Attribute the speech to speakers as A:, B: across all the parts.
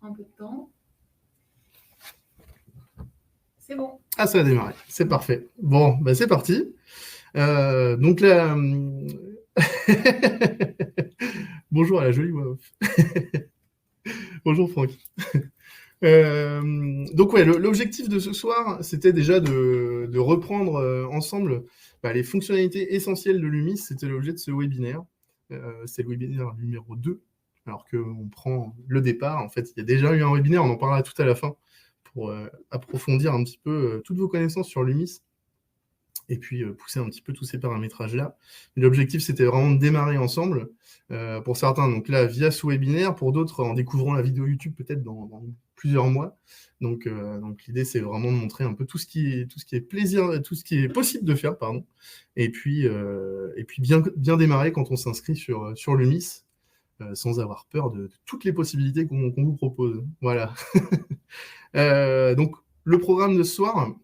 A: un peu de temps. C'est bon.
B: Ah, ça a démarré, c'est parfait. Bon, bah c'est parti. Donc là, bonjour à la jolie voix off. Bonjour Franck. Donc ouais, l'objectif de ce soir, c'était déjà de reprendre ensemble les fonctionnalités essentielles de Lumis. C'était l'objet de ce webinaire. C'est le webinaire numéro 2, alors qu'on prend le départ. En fait, il y a déjà eu un webinaire, on en parlera tout à la fin, pour approfondir un petit peu toutes vos connaissances sur Lumis et puis pousser un petit peu tous ces paramétrages-là. L'objectif, c'était vraiment de démarrer ensemble. Pour certains, donc là, via ce webinaire, pour d'autres, en découvrant la vidéo YouTube peut-être dans plusieurs mois. Donc l'idée, c'est vraiment de montrer un peu tout ce qui est plaisir, tout ce qui est possible de faire, pardon. Et puis bien démarrer quand on s'inscrit sur Lumis, sans avoir peur de toutes les possibilités qu'on vous propose. Voilà. Donc, le programme de ce soir,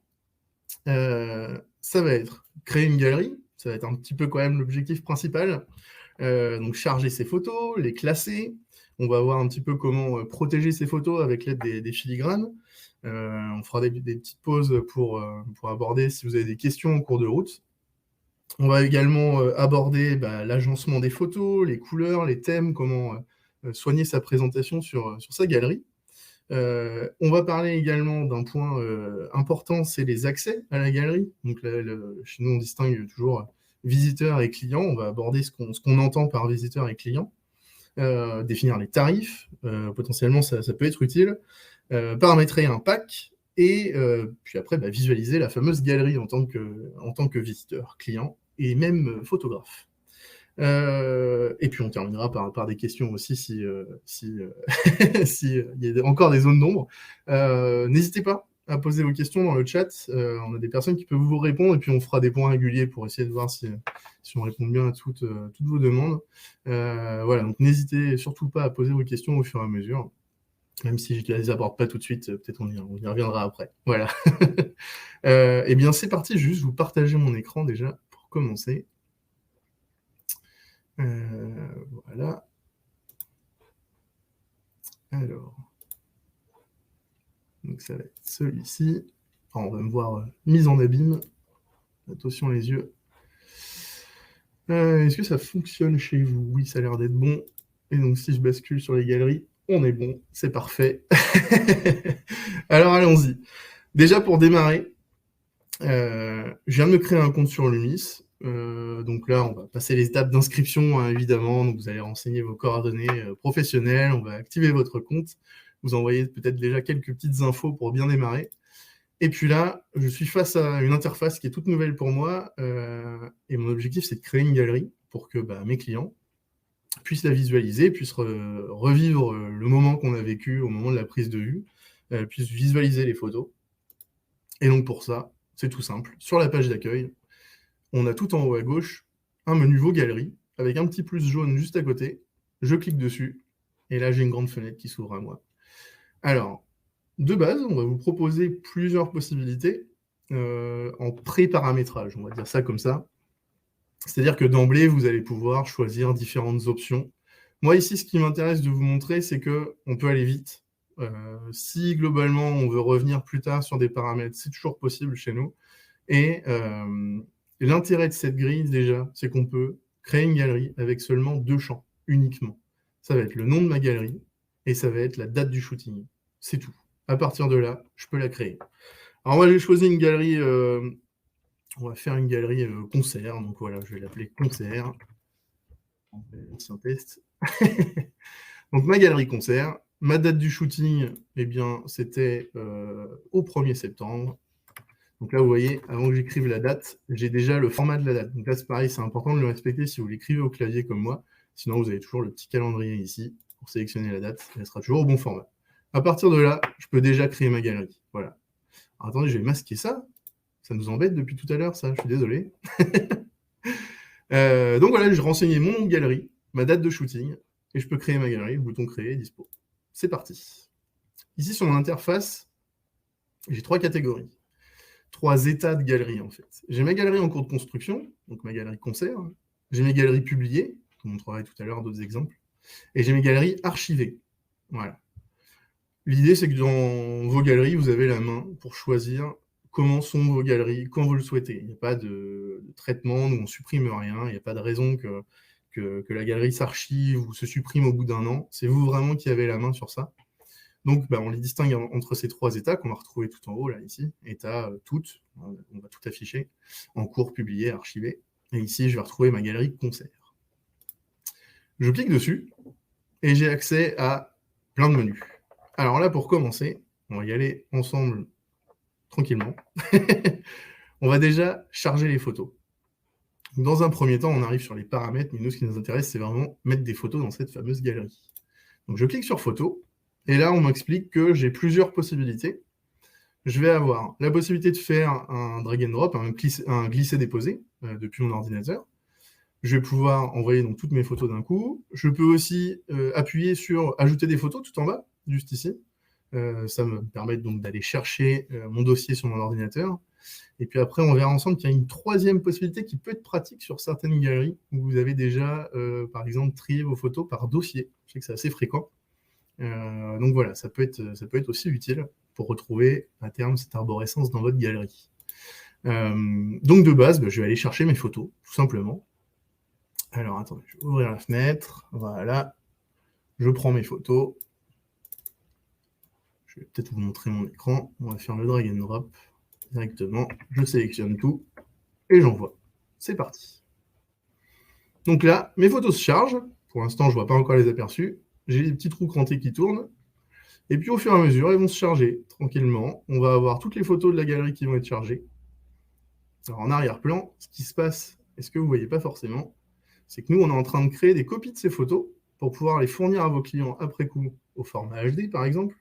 B: ça va être créer une galerie, ça va être un petit peu quand même l'objectif principal. Donc charger ces photos, les classer. On va voir un petit peu comment protéger ces photos avec l'aide des filigranes. On fera des petites pauses pour aborder si vous avez des questions en cours de route. On va également aborder l'agencement des photos, les couleurs, les thèmes, comment soigner sa présentation sur sa galerie. On va parler également d'un point important, c'est les accès à la galerie. Donc chez nous, on distingue toujours visiteurs et clients. On va aborder ce qu'on entend par visiteur et client, définir les tarifs, potentiellement ça peut être utile, paramétrer un pack, et puis après visualiser la fameuse galerie en tant que visiteur, client et même photographe. Et puis on terminera par des questions aussi si il y a encore des zones d'ombre. N'hésitez pas à poser vos questions dans le chat. On a des personnes qui peuvent vous répondre et puis on fera des points réguliers pour essayer de voir si on répond bien à toutes vos demandes. Voilà, donc n'hésitez surtout pas à poser vos questions au fur et à mesure. Même si je ne les aborde pas tout de suite, peut-être on y reviendra après. Voilà. Eh bien, c'est parti. Je vais juste vous partager mon écran déjà pour commencer. Voilà. Alors. Donc ça va être celui-ci. On va me voir mise en abîme. Attention les yeux. Est-ce que ça fonctionne chez vous? Oui, ça a l'air d'être bon. Et donc si je bascule sur les galeries, on est bon. C'est parfait. Alors allons-y. Déjà pour démarrer, je viens de me créer un compte sur Lumis. Donc là, on va passer les étapes d'inscription, hein, évidemment. Donc vous allez renseigner vos coordonnées professionnelles. On va activer votre compte. Vous envoyez peut-être déjà quelques petites infos pour bien démarrer. Et puis là, je suis face à une interface qui est toute nouvelle pour moi. Et mon objectif, c'est de créer une galerie pour que mes clients puissent la visualiser, puissent revivre le moment qu'on a vécu au moment de la prise de vue, puissent visualiser les photos. Et donc pour ça, c'est tout simple. Sur la page d'accueil, on a tout en haut à gauche un menu Vos galeries avec un petit plus jaune juste à côté. Je clique dessus et là, j'ai une grande fenêtre qui s'ouvre à moi. Alors, de base, on va vous proposer plusieurs possibilités en pré-paramétrage, on va dire ça comme ça. C'est-à-dire que d'emblée, vous allez pouvoir choisir différentes options. Moi, ici, ce qui m'intéresse de vous montrer, c'est qu'on peut aller vite. Si, globalement, on veut revenir plus tard sur des paramètres, c'est toujours possible chez nous. Et l'intérêt de cette grille, déjà, c'est qu'on peut créer une galerie avec seulement 2 champs, uniquement. Ça va être le nom de ma galerie et ça va être la date du shooting. C'est tout. À partir de là, je peux la créer. Alors moi, j'ai choisi une galerie, on va faire une galerie concert, donc voilà, je vais l'appeler concert. C'est un test. Donc ma galerie concert, ma date du shooting, eh bien, c'était au 1er septembre. Donc là, vous voyez, avant que j'écrive la date, j'ai déjà le format de la date. Donc là, c'est pareil, c'est important de le respecter si vous l'écrivez au clavier comme moi. Sinon, vous avez toujours le petit calendrier ici pour sélectionner la date. Elle sera toujours au bon format. À partir de là, je peux déjà créer ma galerie. Voilà. Alors, attendez, je vais masquer ça. Ça nous embête depuis tout à l'heure, ça. Je suis désolé. Donc voilà, je renseignais mon nom de galerie, ma date de shooting, et je peux créer ma galerie. Le bouton créer est dispo. C'est parti. Ici, sur mon interface, j'ai 3 catégories. 3 états de galerie, en fait. J'ai ma galerie en cours de construction, donc ma galerie concert. J'ai mes galeries publiées, je vous montrerai tout à l'heure d'autres exemples. Et j'ai mes galeries archivées. Voilà. L'idée, c'est que dans vos galeries, vous avez la main pour choisir comment sont vos galeries, quand vous le souhaitez. Il n'y a pas de traitement, nous on supprime rien, il n'y a pas de raison que la galerie s'archive ou se supprime au bout d'un an. C'est vous vraiment qui avez la main sur ça. Donc, on les distingue entre ces 3 états qu'on va retrouver tout en haut, là, ici. État toutes, on va tout afficher, en cours, publié, archivé. Et ici, je vais retrouver ma galerie concert. Je clique dessus, et j'ai accès à plein de menus. Alors là, pour commencer, on va y aller ensemble tranquillement. On va déjà charger les photos. Dans un premier temps, on arrive sur les paramètres, mais nous, ce qui nous intéresse, c'est vraiment mettre des photos dans cette fameuse galerie. Donc je clique sur photos, et là, on m'explique que j'ai plusieurs possibilités. Je vais avoir la possibilité de faire un drag and drop, un glisser-déposer depuis mon ordinateur. Je vais pouvoir envoyer donc toutes mes photos d'un coup. Je peux aussi appuyer sur « Ajouter des photos » tout en bas, juste ici. Ça me permet donc d'aller chercher mon dossier sur mon ordinateur. Et puis après, on verra ensemble qu'il y a une 3e possibilité qui peut être pratique sur certaines galeries où vous avez déjà, par exemple, trié vos photos par dossier. Je sais que c'est assez fréquent. Donc voilà, ça peut être aussi utile pour retrouver à terme cette arborescence dans votre galerie. Donc de base, je vais aller chercher mes photos, tout simplement. Alors attendez, je vais ouvrir la fenêtre, voilà, je prends mes photos. Je vais peut-être vous montrer mon écran, on va faire le drag and drop directement, je sélectionne tout et j'envoie. C'est parti. Donc là, mes photos se chargent, pour l'instant je ne vois pas encore les aperçus, j'ai des petits trous crantés qui tournent, et puis au fur et à mesure, elles vont se charger tranquillement. On va avoir toutes les photos de la galerie qui vont être chargées. Alors en arrière-plan, ce qui se passe, et ce que vous ne voyez pas forcément, c'est que nous, on est en train de créer des copies de ces photos pour pouvoir les fournir à vos clients après coup au format HD, par exemple,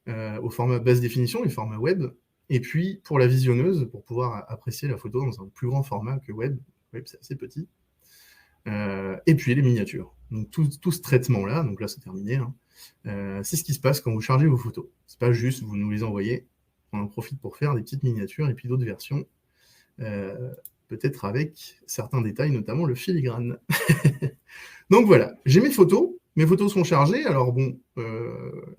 B: au format basse définition, les formats web, et puis pour la visionneuse, pour pouvoir apprécier la photo dans un plus grand format que web. Web, c'est assez petit. Et puis les miniatures. Donc tout ce traitement-là, donc là c'est terminé, hein, c'est ce qui se passe quand vous chargez vos photos. C'est pas juste vous nous les envoyez, on en profite pour faire des petites miniatures et puis d'autres versions, peut-être avec certains détails, notamment le filigrane. Donc voilà, j'ai mes photos sont chargées, alors bon,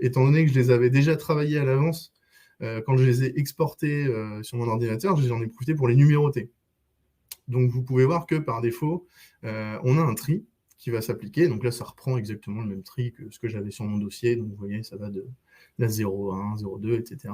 B: étant donné que je les avais déjà travaillées à l'avance, quand je les ai exportées sur mon ordinateur, j'en ai profité pour les numéroter. Donc vous pouvez voir que par défaut, on a un tri qui va s'appliquer. Donc là, ça reprend exactement le même tri que ce que j'avais sur mon dossier. Donc vous voyez, ça va de la 01, 02, etc.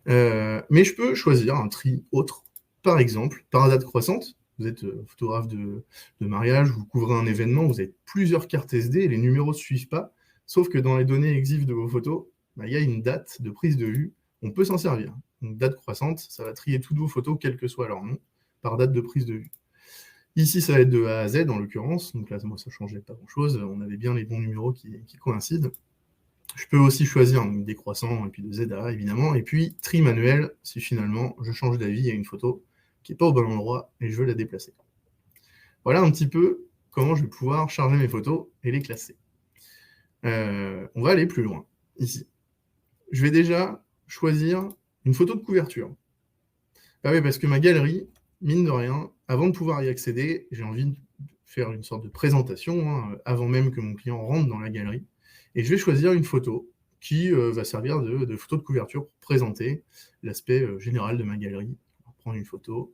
B: Mais je peux choisir un tri autre. Par exemple, par date croissante. Vous êtes photographe de mariage, vous couvrez un événement, vous avez plusieurs cartes SD et les numéros ne suivent pas. Sauf que dans les données EXIF de vos photos, il y a une date de prise de vue. On peut s'en servir. Donc date croissante, ça va trier toutes vos photos, quel que soit leur nom, par date de prise de vue. Ici, ça va être de A à Z, en l'occurrence. Donc là, moi, ça ne changeait pas grand-chose. On avait bien les bons numéros qui coïncident. Je peux aussi choisir donc, décroissant et puis de Z à A, évidemment. Et puis, tri manuel, si finalement, je change d'avis, il y a une photo qui n'est pas au bon endroit et je veux la déplacer. Voilà un petit peu comment je vais pouvoir charger mes photos et les classer. On va aller plus loin, ici. Je vais déjà choisir une photo de couverture. Ah oui, parce que ma galerie, mine de rien, avant de pouvoir y accéder, j'ai envie de faire une sorte de présentation, avant même que mon client rentre dans la galerie. Et je vais choisir une photo qui va servir de photo de couverture pour présenter l'aspect général de ma galerie. On va prendre une photo,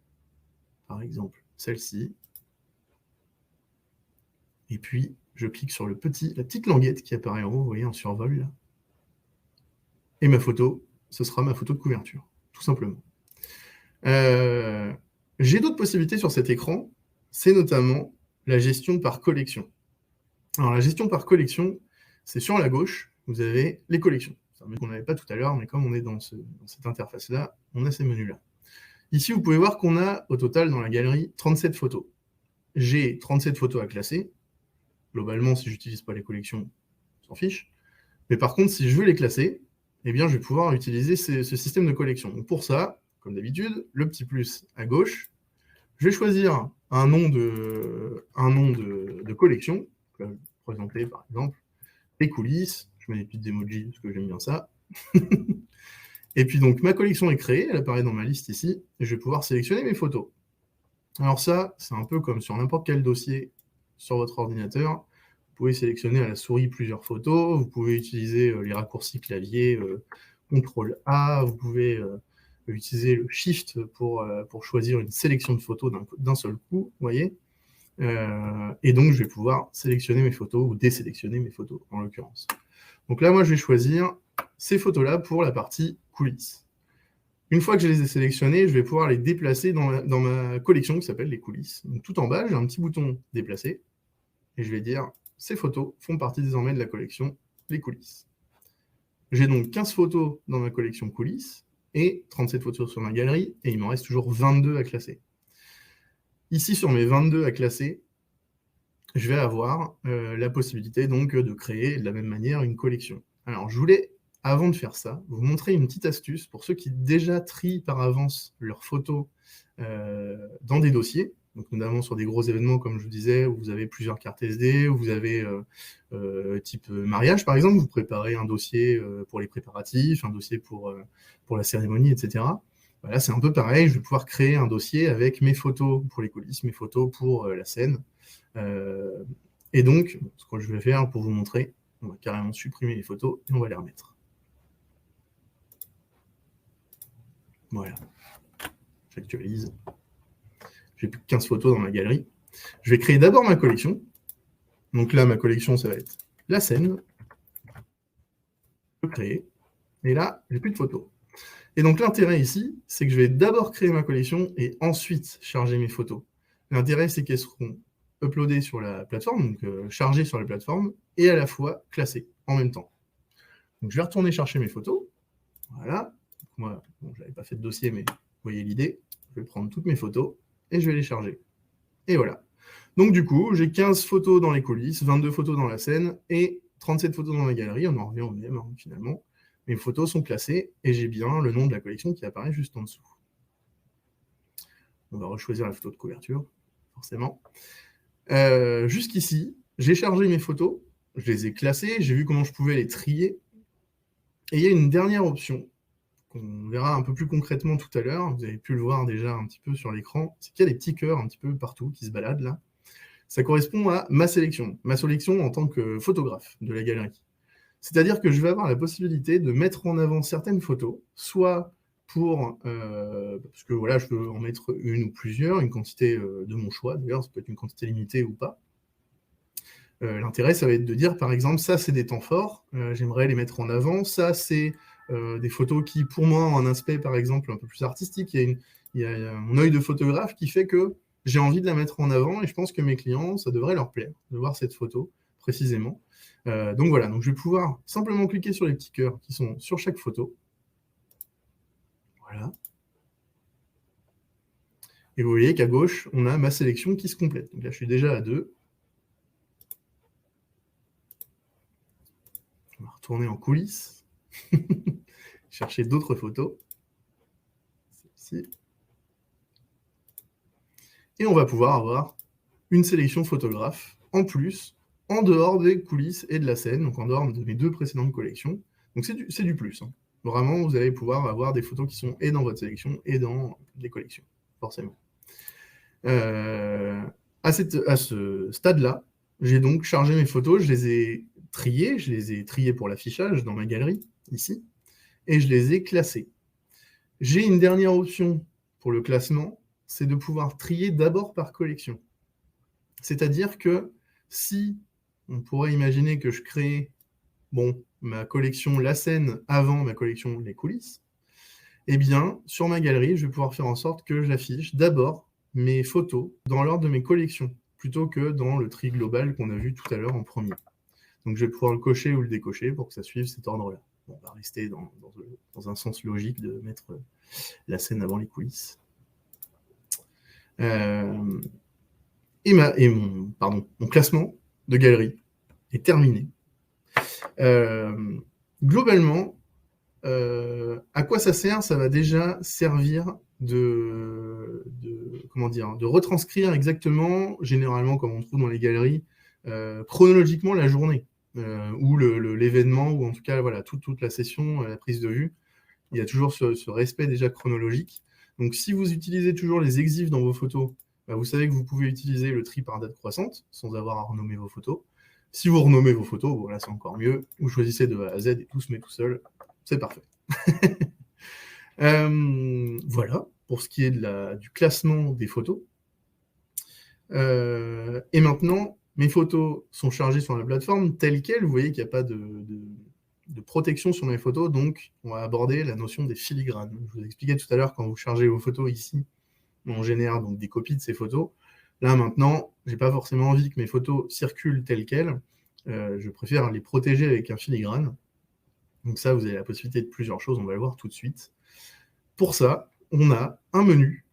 B: par exemple celle-ci. Et puis, je clique sur la petite languette qui apparaît en haut, vous voyez, en survol. Là. Et ma photo, ce sera ma photo de couverture, tout simplement. J'ai d'autres possibilités sur cet écran, c'est notamment la gestion par collection. Alors la gestion par collection, c'est sur la gauche, vous avez les collections. C'est un menu qu'on n'avait pas tout à l'heure, mais comme on est dans cette interface-là, on a ces menus-là. Ici, vous pouvez voir qu'on a au total dans la galerie 37 photos. J'ai 37 photos à classer. Globalement, si je n'utilise pas les collections, on s'en fiche. Mais par contre, si je veux les classer, eh bien, je vais pouvoir utiliser ce système de collection. Donc pour ça, comme d'habitude, le petit plus à gauche, je vais choisir un nom de collection. Je vais présenter par exemple les coulisses. Je mets des petites emojis parce que j'aime bien ça. Et puis donc ma collection est créée, elle apparaît dans ma liste ici, et je vais pouvoir sélectionner mes photos. Alors ça, c'est un peu comme sur n'importe quel dossier sur votre ordinateur. Vous pouvez sélectionner à la souris plusieurs photos, vous pouvez utiliser les raccourcis clavier CTRL-A, vous pouvez utiliser le Shift pour choisir une sélection de photos d'un seul coup, vous voyez. Et donc, je vais pouvoir sélectionner mes photos ou désélectionner mes photos, en l'occurrence. Donc là, moi, je vais choisir ces photos-là pour la partie coulisses. Une fois que je les ai sélectionnées, je vais pouvoir les déplacer dans ma collection qui s'appelle les coulisses. Donc, tout en bas, j'ai un petit bouton « Déplacer » et je vais dire « Ces photos font partie désormais de la collection les coulisses ». J'ai donc 15 photos dans ma collection coulisses et 37 photos sur ma galerie, et il m'en reste toujours 22 à classer. Ici, sur mes 22 à classer, je vais avoir la possibilité donc de créer de la même manière une collection. Alors, je voulais, avant de faire ça, vous montrer une petite astuce pour ceux qui déjà trient par avance leurs photos dans des dossiers, donc notamment sur des gros événements, comme je vous disais, où vous avez plusieurs cartes SD, où vous avez type mariage, par exemple, vous préparez un dossier pour les préparatifs, un dossier pour la cérémonie, etc. Voilà, c'est un peu pareil, je vais pouvoir créer un dossier avec mes photos pour les coulisses, mes photos pour la scène. Et donc, ce que je vais faire pour vous montrer, on va carrément supprimer les photos et on va les remettre. Voilà. J'actualise. J'ai plus que 15 photos dans ma galerie. Je vais créer d'abord ma collection. Donc là, ma collection, ça va être la scène. Je vais créer. Et là, j'ai plus de photos. Et donc l'intérêt ici, c'est que je vais d'abord créer ma collection et ensuite charger mes photos. L'intérêt, c'est qu'elles seront uploadées sur la plateforme, donc chargées sur la plateforme, et à la fois classées en même temps. Donc je vais retourner chercher mes photos. Voilà. Moi, bon, je n'avais pas fait de dossier, mais vous voyez l'idée. Je vais prendre toutes mes photos et je vais les charger. Et voilà. Donc du coup, j'ai 15 photos dans les coulisses, 22 photos dans la scène et 37 photos dans la galerie. On en revient au même, hein, finalement. Mes photos sont classées et j'ai bien le nom de la collection qui apparaît juste en dessous. On va rechoisir la photo de couverture, forcément. Jusqu'ici, j'ai chargé mes photos, je les ai classées, j'ai vu comment je pouvais les trier. Et il y a une dernière option qu'on verra un peu plus concrètement tout à l'heure. Vous avez pu le voir déjà un petit peu sur l'écran. C'est qu'il y a des petits cœurs un petit peu partout qui se baladent là. Ça correspond à ma sélection en tant que photographe de la galerie. C'est-à-dire que je vais avoir la possibilité de mettre en avant certaines photos, soit pour, parce que voilà, je peux en mettre une ou plusieurs, une quantité de mon choix, d'ailleurs, ça peut être une quantité limitée ou pas. L'intérêt, ça va être de dire, par exemple, ça, c'est des temps forts, j'aimerais les mettre en avant, ça, c'est des photos qui, pour moi, ont un aspect, par exemple, un peu plus artistique, il y a mon œil de photographe qui fait que j'ai envie de la mettre en avant, et je pense que mes clients, ça devrait leur plaire de voir cette photo, précisément. Donc voilà, donc je vais pouvoir simplement cliquer sur les petits cœurs qui sont sur chaque photo. Voilà. Et vous voyez qu'à gauche, on a ma sélection qui se complète. Donc là, je suis déjà à 2. On va retourner en coulisses. Chercher d'autres photos. Celle-ci. Et on va pouvoir avoir une sélection photographe en plus, en dehors des coulisses et de la scène, donc en dehors de mes 2 précédentes collections. Donc c'est du plus. Hein. Vraiment, vous allez pouvoir avoir des photos qui sont et dans votre sélection et dans les collections, forcément. À ce stade-là, j'ai donc chargé mes photos, je les ai triées pour l'affichage dans ma galerie, ici, et je les ai classées. J'ai une dernière option pour le classement, c'est de pouvoir trier d'abord par collection. C'est-à-dire que si on pourrait imaginer que je crée ma collection La Scène avant ma collection Les Coulisses, eh bien, sur ma galerie, je vais pouvoir faire en sorte que j'affiche d'abord mes photos dans l'ordre de mes collections, plutôt que dans le tri global qu'on a vu tout à l'heure en premier. Donc, je vais pouvoir le cocher ou le décocher pour que ça suive cet ordre-là. Bon, on va rester dans un sens logique de mettre la scène avant les coulisses. Mon classement de galerie est terminé. Globalement, à quoi ça sert? Ça va déjà servir de retranscrire exactement, généralement comme on trouve dans les galeries, chronologiquement la journée, ou l'événement, ou en tout cas voilà, toute la session, la prise de vue. Il y a toujours ce respect déjà chronologique. Donc si vous utilisez toujours les exifs dans vos photos, vous savez que vous pouvez utiliser le tri par date croissante, sans avoir à renommer vos photos. Si vous renommez vos photos, voilà, c'est encore mieux. Vous choisissez de A à Z et tout se met tout seul. C'est parfait. Voilà, pour ce qui est du classement des photos. Et maintenant, mes photos sont chargées sur la plateforme telles quelles. Vous voyez qu'il n'y a pas de protection sur mes photos, donc on va aborder la notion des filigranes. Je vous expliquais tout à l'heure, quand vous chargez vos photos ici, on génère donc des copies de ces photos. Là, maintenant, je n'ai pas forcément envie que mes photos circulent telles quelles. Je préfère les protéger avec un filigrane. Donc ça, vous avez la possibilité de plusieurs choses, on va le voir tout de suite. Pour ça, on a un menu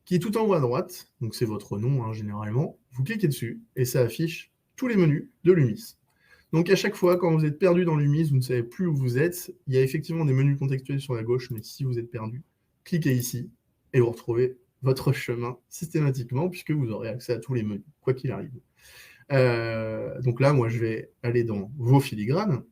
B: qui est tout en haut à droite, donc c'est votre nom hein, généralement. Vous cliquez dessus et ça affiche tous les menus de l'UMIS. Donc à chaque fois, quand vous êtes perdu dans l'UMIS, vous ne savez plus où vous êtes, il y a effectivement des menus contextuels sur la gauche, mais si vous êtes perdu, cliquez ici et vous retrouvez votre chemin systématiquement, puisque vous aurez accès à tous les menus, quoi qu'il arrive. Donc là, moi, je vais aller dans vos filigranes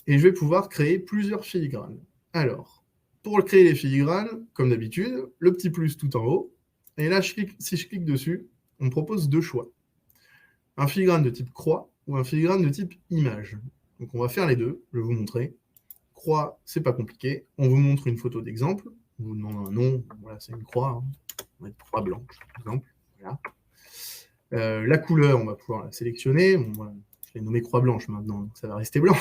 B: et je vais pouvoir créer plusieurs filigranes. Alors, pour créer les filigranes, comme d'habitude, le petit plus tout en haut, et là, si je clique dessus, on me propose deux choix. Un filigrane de type croix ou un filigrane de type image. Donc on va faire les deux, je vais vous montrer. Croix, c'est pas compliqué, on vous montre une photo d'exemple, on vous demande un nom, voilà, c'est une croix, hein. On va mettre croix blanche, par exemple. Voilà. La couleur, on va pouvoir la sélectionner. Bon, voilà, je l'ai nommé croix blanche maintenant, donc ça va rester blanc,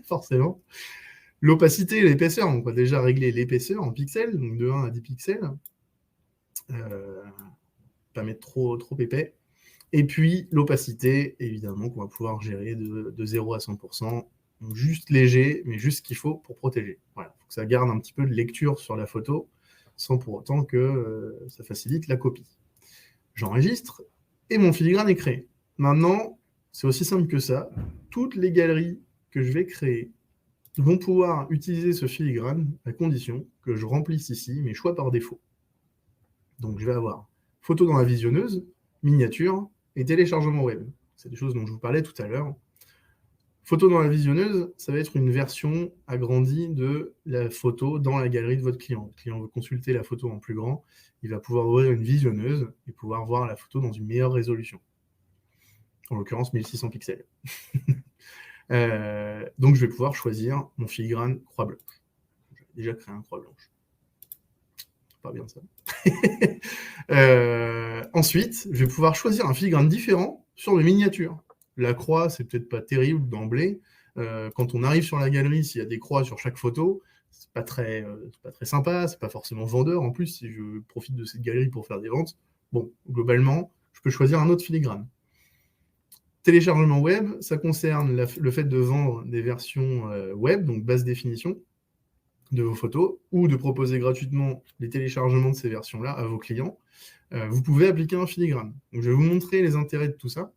B: forcément. L'opacité et l'épaisseur, on va déjà régler l'épaisseur en pixels, donc de 1 à 10 pixels. Pas mettre trop épais. Et puis l'opacité, évidemment, qu'on va pouvoir gérer de 0 à 100%, donc juste léger, mais juste ce qu'il faut pour protéger. Voilà, il faut que ça garde un petit peu de lecture sur la photo, sans pour autant que ça facilite la copie. J'enregistre, et mon filigrane est créé. Maintenant, c'est aussi simple que ça. Toutes les galeries que je vais créer vont pouvoir utiliser ce filigrane à condition que je remplisse ici mes choix par défaut. Donc je vais avoir photo dans la visionneuse, miniature et téléchargement web. C'est des choses dont je vous parlais tout à l'heure. Photo dans la visionneuse, ça va être une version agrandie de la photo dans la galerie de votre client. Le client veut consulter la photo en plus grand, il va pouvoir ouvrir une visionneuse et pouvoir voir la photo dans une meilleure résolution. En l'occurrence, 1600 pixels. Donc, je vais pouvoir choisir mon filigrane croix blanche. J'ai déjà créé un croix blanche. Pas bien ça. Ensuite, je vais pouvoir choisir un filigrane différent sur les miniatures. La croix, c'est peut-être pas terrible d'emblée. Quand on arrive sur la galerie, s'il y a des croix sur chaque photo, c'est pas très sympa, c'est pas forcément vendeur. En plus, si je profite de cette galerie pour faire des ventes, bon, globalement, je peux choisir un autre filigrane. Téléchargement web, ça concerne le fait de vendre des versions web, donc basse définition, de vos photos, ou de proposer gratuitement les téléchargements de ces versions-là à vos clients. Vous pouvez appliquer un filigrane. Donc, je vais vous montrer les intérêts de tout ça.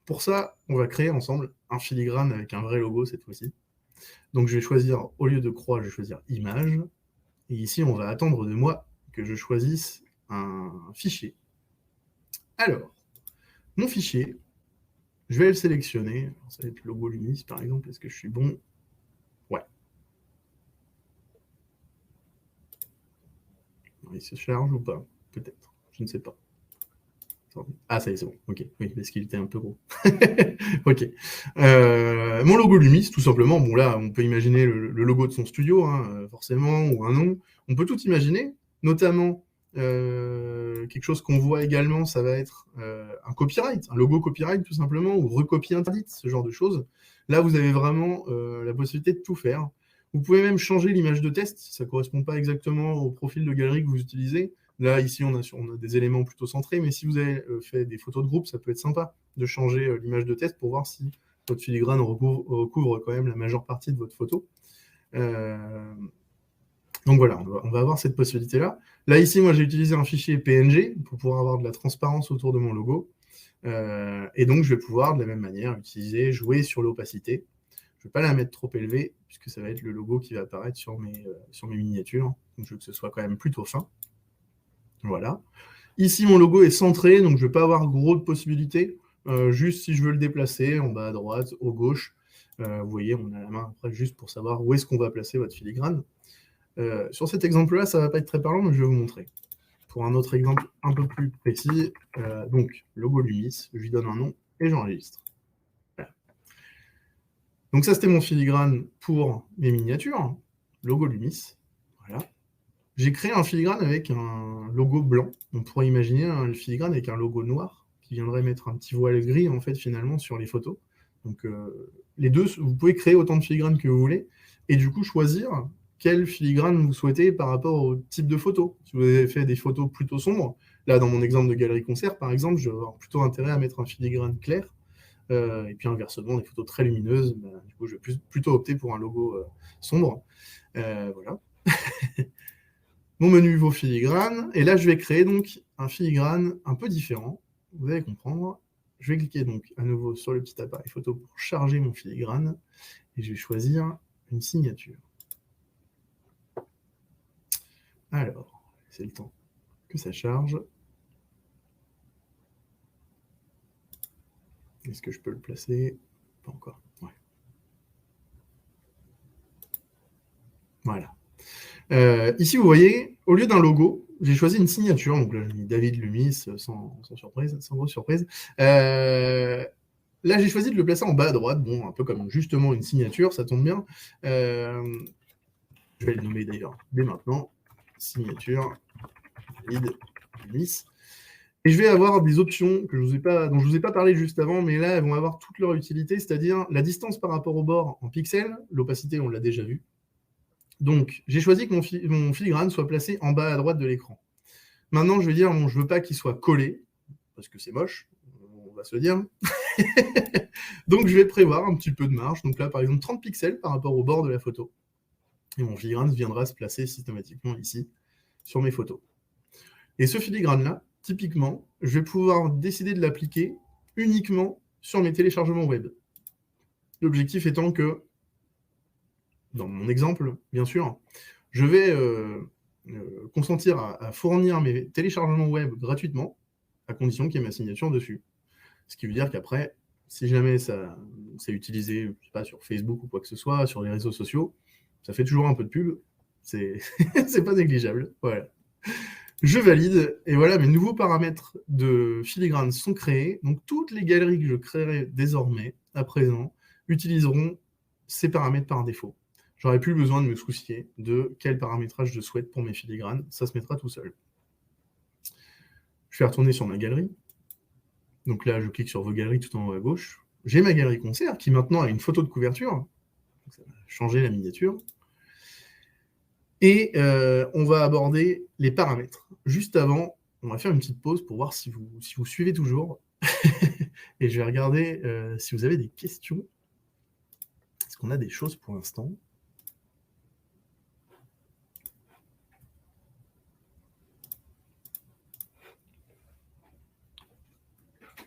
B: Pour ça, on va créer ensemble un filigrane avec un vrai logo cette fois-ci. Donc, je vais choisir, au lieu de croix, je vais choisir image. Et ici, on va attendre de moi que je choisisse un fichier. Alors, mon fichier, je vais le sélectionner. Alors, ça va être le logo Lumis, par exemple. Est-ce que je suis bon? Ouais. Il se charge ou pas? Peut-être. Je ne sais pas. Ah, ça y est, c'est bon. Ok. Oui, parce qu'il était un peu gros. Ok. Mon logo Lumis, tout simplement. Bon, là, on peut imaginer le logo de son studio, hein, forcément, ou un nom. On peut tout imaginer, notamment quelque chose qu'on voit également, ça va être un copyright, un logo copyright, tout simplement, ou recopie interdite, ce genre de choses. Là, vous avez vraiment la possibilité de tout faire. Vous pouvez même changer l'image de test, si ça ne correspond pas exactement au profil de galerie que vous utilisez. Là, ici, on a des éléments plutôt centrés, mais si vous avez fait des photos de groupe, ça peut être sympa de changer l'image de test pour voir si votre filigrane recouvre quand même la majeure partie de votre photo. Donc voilà, on va avoir cette possibilité-là. Là, ici, moi, j'ai utilisé un fichier PNG pour pouvoir avoir de la transparence autour de mon logo. Et donc, je vais pouvoir, de la même manière, jouer sur l'opacité. Je ne vais pas la mettre trop élevée, puisque ça va être le logo qui va apparaître sur mes miniatures. Donc, je veux que ce soit quand même plutôt fin. Voilà. Ici, mon logo est centré, donc je ne vais pas avoir gros de possibilités. Juste si je veux le déplacer, en bas à droite, au gauche. Vous voyez, on a la main après juste pour savoir où est-ce qu'on va placer votre filigrane. Sur cet exemple-là, ça ne va pas être très parlant, mais je vais vous montrer. Pour un autre exemple un peu plus précis, donc logo Lumis, je lui donne un nom, et j'enregistre. Voilà. Donc ça, c'était mon filigrane pour mes miniatures, logo Lumis. Voilà. J'ai créé un filigrane avec un logo blanc. On pourrait imaginer un filigrane avec un logo noir qui viendrait mettre un petit voile gris, en fait, finalement, sur les photos. Donc, les deux, vous pouvez créer autant de filigranes que vous voulez, et du coup, choisir quel filigrane vous souhaitez par rapport au type de photo. Si vous avez fait des photos plutôt sombres, là, dans mon exemple de galerie concert, par exemple, je vais avoir plutôt intérêt à mettre un filigrane clair, et puis inversement, des photos très lumineuses, bah, du coup, je vais plutôt opter pour un logo sombre. Voilà. Mon menu vaut filigrane, et là, je vais créer donc un filigrane un peu différent. Vous allez comprendre. Je vais cliquer donc à nouveau sur le petit appareil photo pour charger mon filigrane, et je vais choisir une signature. Alors, c'est le temps que ça charge. Est-ce que je peux le placer? Pas encore. Ouais. Voilà. Ici, vous voyez, au lieu d'un logo, j'ai choisi une signature. Donc là, j'ai mis David Lumis, sans surprise, sans grosse surprise. Là, j'ai choisi de le placer en bas à droite, bon, un peu comme justement une signature, ça tombe bien. Je vais le nommer d'ailleurs dès maintenant. Signature, David Lumis. Et je vais avoir des options dont je ne vous ai pas parlé juste avant, mais là, elles vont avoir toute leur utilité, c'est-à-dire la distance par rapport au bord en pixels. L'opacité, on l'a déjà vu. Donc, j'ai choisi que mon filigrane soit placé en bas à droite de l'écran. Maintenant, je vais dire, bon, je ne veux pas qu'il soit collé, parce que c'est moche, on va se le dire. Donc, je vais prévoir un petit peu de marge. Donc là, par exemple, 30 pixels par rapport au bord de la photo. Et mon filigrane viendra se placer systématiquement ici, sur mes photos. Et ce filigrane-là, typiquement, je vais pouvoir décider de l'appliquer uniquement sur mes téléchargements web. L'objectif étant que, dans mon exemple, bien sûr, je vais consentir à fournir mes téléchargements web gratuitement, à condition qu'il y ait ma signature dessus. Ce qui veut dire qu'après, si jamais c'est utilisé, je sais pas, sur Facebook ou quoi que ce soit, sur les réseaux sociaux, ça fait toujours un peu de pub. C'est pas négligeable. Voilà. Je valide, et voilà, mes nouveaux paramètres de filigrane sont créés. Donc, toutes les galeries que je créerai désormais, à présent, utiliseront ces paramètres par défaut. J'aurai plus besoin de me soucier de quel paramétrage je souhaite pour mes filigranes. Ça se mettra tout seul. Je vais retourner sur ma galerie. Donc là, je clique sur vos galeries tout en haut à gauche. J'ai ma galerie concert qui maintenant a une photo de couverture. Donc, ça va changer la miniature. Et on va aborder les paramètres. Juste avant, on va faire une petite pause pour voir si vous suivez toujours. Et je vais regarder si vous avez des questions. Est-ce qu'on a des choses pour l'instant?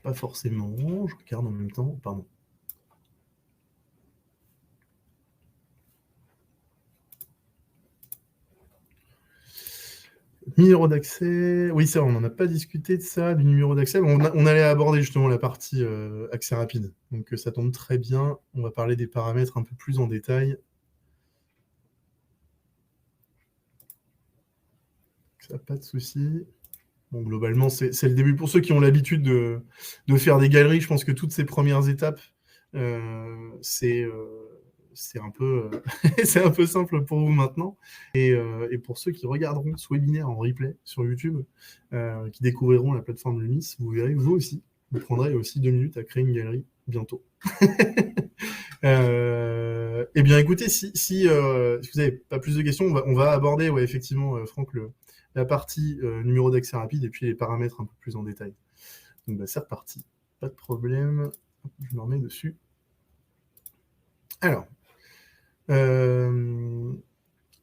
B: Pas forcément. Je regarde en même temps. Pardon. Numéro d'accès, oui, ça, on n'en a pas discuté de ça, du numéro d'accès. On allait aborder justement la partie accès rapide. Donc ça tombe très bien. On va parler des paramètres un peu plus en détail. Ça, pas de souci. Bon, globalement, c'est le début. Pour ceux qui ont l'habitude de faire des galeries, je pense que toutes ces premières étapes, c'est un peu simple pour vous maintenant. Et pour ceux qui regarderont ce webinaire en replay sur YouTube, qui découvriront la plateforme Lumis, vous verrez, vous aussi, vous prendrez aussi 2 minutes à créer une galerie bientôt. Eh bien, écoutez, si vous n'avez pas plus de questions, on va aborder, ouais, effectivement, Franck, la partie numéro d'accès rapide et puis les paramètres un peu plus en détail. Donc, bah, c'est reparti. Pas de problème. Je me remets dessus. Alors,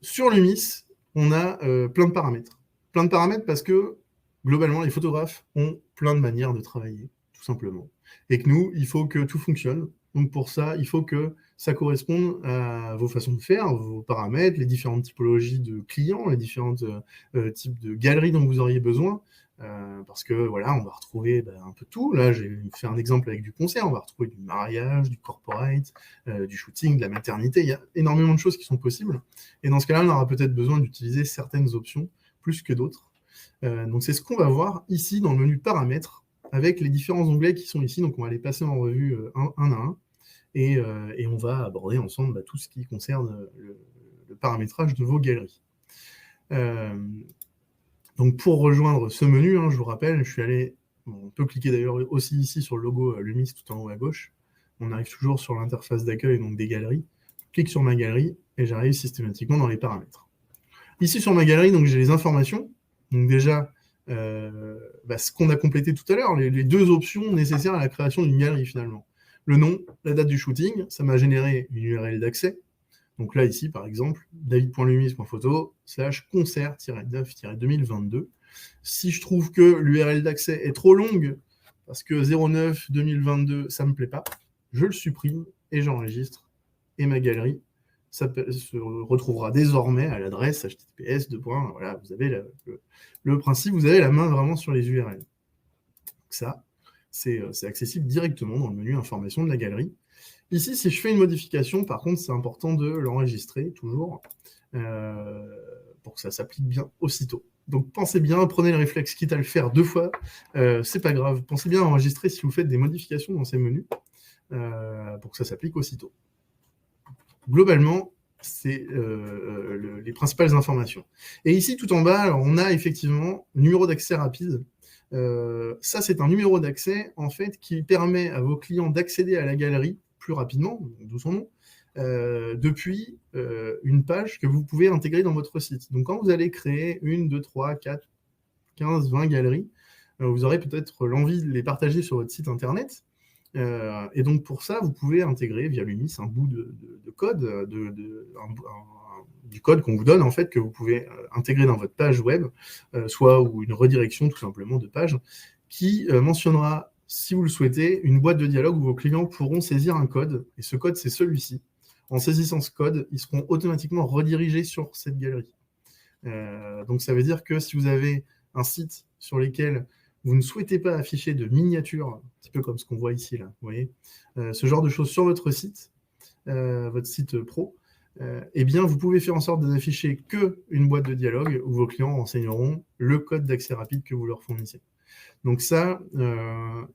B: sur Lumis, on a plein de paramètres. Plein de paramètres parce que, globalement, les photographes ont plein de manières de travailler, tout simplement. Et que nous, il faut que tout fonctionne. Donc, pour ça, il faut que ça corresponde à vos façons de faire, vos paramètres, les différentes typologies de clients, les différents types de galeries dont vous auriez besoin. Parce que voilà, on va retrouver un peu tout. Là, j'ai fait un exemple avec du concert. On va retrouver du mariage, du corporate, du shooting, de la maternité. Il y a énormément de choses qui sont possibles. Et dans ce cas-là, on aura peut-être besoin d'utiliser certaines options plus que d'autres. Donc, c'est ce qu'on va voir ici dans le menu paramètres avec les différents onglets qui sont ici. Donc, on va les passer en revue un à un. Et on va aborder ensemble tout ce qui concerne le paramétrage de vos galeries. Donc, pour rejoindre ce menu, je vous rappelle, je suis allé... on peut cliquer d'ailleurs aussi ici sur le logo Lumis tout en haut à gauche. On arrive toujours sur l'interface d'accueil donc des galeries. Je clique sur ma galerie et j'arrive systématiquement dans les paramètres. Ici sur ma galerie, donc j'ai les informations. Donc déjà, ce qu'on a complété tout à l'heure, les deux options nécessaires à la création d'une galerie finalement. Le nom, la date du shooting, ça m'a généré une URL d'accès. Donc là, ici, par exemple, david.lumis.photo/concert-9-2022. Si je trouve que l'URL d'accès est trop longue, parce que 09-2022, ça ne me plaît pas, je le supprime et j'enregistre. Et ma galerie se retrouvera désormais à l'adresse https : voilà, vous avez le principe, vous avez la main vraiment sur les URL. Donc ça, c'est accessible directement dans le menu information de la galerie. Ici, si je fais une modification, par contre, c'est important de l'enregistrer toujours pour que ça s'applique bien aussitôt. Donc pensez bien, prenez le réflexe, quitte à le faire 2 fois, c'est pas grave. Pensez bien à enregistrer si vous faites des modifications dans ces menus pour que ça s'applique aussitôt. Globalement, c'est les principales informations. Et ici, tout en bas, alors, on a effectivement le numéro d'accès rapide. Ça, c'est un numéro d'accès en fait qui permet à vos clients d'accéder à la galerie plus rapidement, d'où son nom, depuis une page que vous pouvez intégrer dans votre site. Donc, quand vous allez créer 1, 2, 3, 4, 15, 20 galeries, vous aurez peut-être l'envie de les partager sur votre site internet. Et donc, pour ça, vous pouvez intégrer via Lumis un bout de code, du code qu'on vous donne, en fait, que vous pouvez intégrer dans votre page web, ou une redirection, tout simplement, de page, qui mentionnera, si vous le souhaitez, une boîte de dialogue où vos clients pourront saisir un code. Et ce code, c'est celui-ci. En saisissant ce code, ils seront automatiquement redirigés sur cette galerie. Donc, ça veut dire que si vous avez un site sur lequel vous ne souhaitez pas afficher de miniature, un petit peu comme ce qu'on voit ici, là, vous voyez, ce genre de choses sur votre site pro, eh bien, vous pouvez faire en sorte de n'afficher qu'une boîte de dialogue où vos clients renseigneront le code d'accès rapide que vous leur fournissez. Donc ça,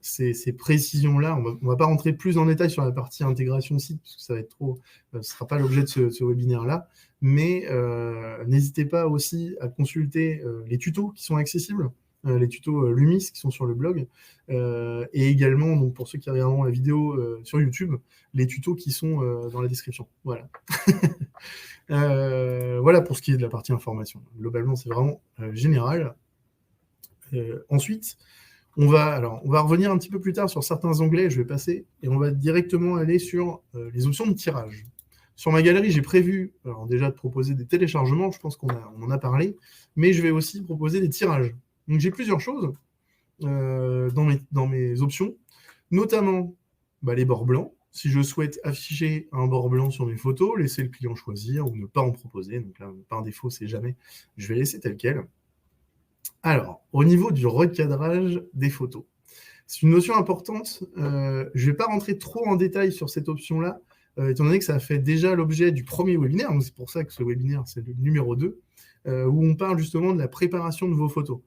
B: ces précisions-là, on ne va pas rentrer plus en détail sur la partie intégration site, parce que ça va être trop, ce ne sera pas l'objet de ce webinaire-là, mais n'hésitez pas aussi à consulter les tutos qui sont accessibles, les tutos Lumis qui sont sur le blog, et également, donc, pour ceux qui regarderont la vidéo sur YouTube, les tutos qui sont dans la description. Voilà. Voilà pour ce qui est de la partie information. Globalement, c'est vraiment général. Ensuite, on va revenir un petit peu plus tard sur certains onglets, je vais passer, et on va directement aller sur les options de tirage. Sur ma galerie, j'ai prévu déjà de proposer des téléchargements, je pense qu'on en a parlé, mais je vais aussi proposer des tirages. Donc j'ai plusieurs choses dans mes options, notamment les bords blancs. Si je souhaite afficher un bord blanc sur mes photos, laisser le client choisir ou ne pas en proposer. Donc là, par défaut, c'est jamais. Je vais laisser tel quel. Alors, au niveau du recadrage des photos, c'est une notion importante. Je ne vais pas rentrer trop en détail sur cette option-là, étant donné que ça a fait déjà l'objet du premier webinaire. Donc c'est pour ça que ce webinaire, c'est le numéro 2, où on parle justement de la préparation de vos photos.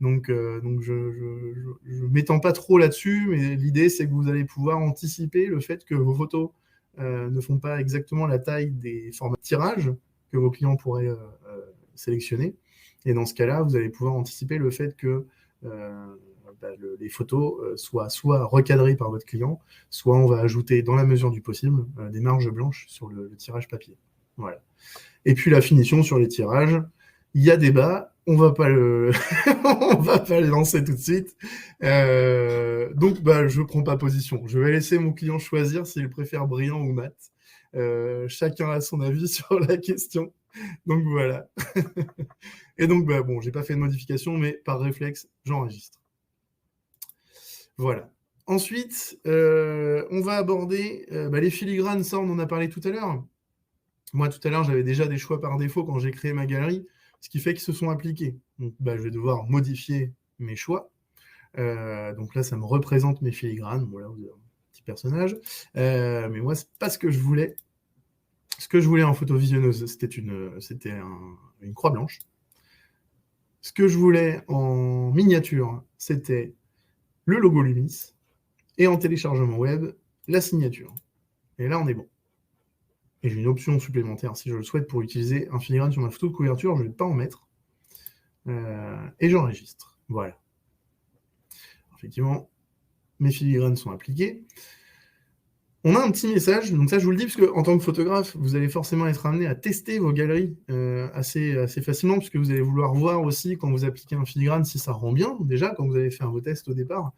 B: Donc je ne m'étends pas trop là-dessus, mais l'idée, c'est que vous allez pouvoir anticiper le fait que vos photos ne font pas exactement la taille des formats de tirage que vos clients pourraient sélectionner. Et dans ce cas-là, vous allez pouvoir anticiper le fait que les photos soient soit recadrées par votre client, soit on va ajouter, dans la mesure du possible, des marges blanches sur le tirage papier. Voilà. Et puis la finition sur les tirages, il y a débat, on va pas le lancer tout de suite. Donc, je prends pas position. Je vais laisser mon client choisir s'il préfère brillant ou mat. Chacun a son avis sur la question. Donc, voilà. Et donc, bon, j'ai pas fait de modification, mais par réflexe, j'enregistre. Voilà. Ensuite, on va aborder les filigranes. Ça, on en a parlé tout à l'heure. Moi, tout à l'heure, j'avais déjà des choix par défaut quand j'ai créé ma galerie, ce qui fait qu'ils se sont appliqués. Donc, je vais devoir modifier mes choix. Donc là, ça me représente mes filigranes. Voilà, vous avez un petit personnage. Mais moi, c'est pas ce que je voulais. Ce que je voulais en photo visionneuse, c'était une croix blanche. Ce que je voulais en miniature, c'était le logo Lumis, et en téléchargement web, la signature. Et là, on est bon. Et j'ai une option supplémentaire, si je le souhaite, pour utiliser un filigrane sur ma photo de couverture, je ne vais pas en mettre. Et j'enregistre. Voilà. Effectivement, mes filigranes sont appliquées. On a un petit message, donc ça je vous le dis, parce qu'en tant que photographe, vous allez forcément être amené à tester vos galeries assez facilement, puisque vous allez vouloir voir aussi, quand vous appliquez un filigrane, si ça rend bien, déjà, quand vous avez fait vos tests au départ.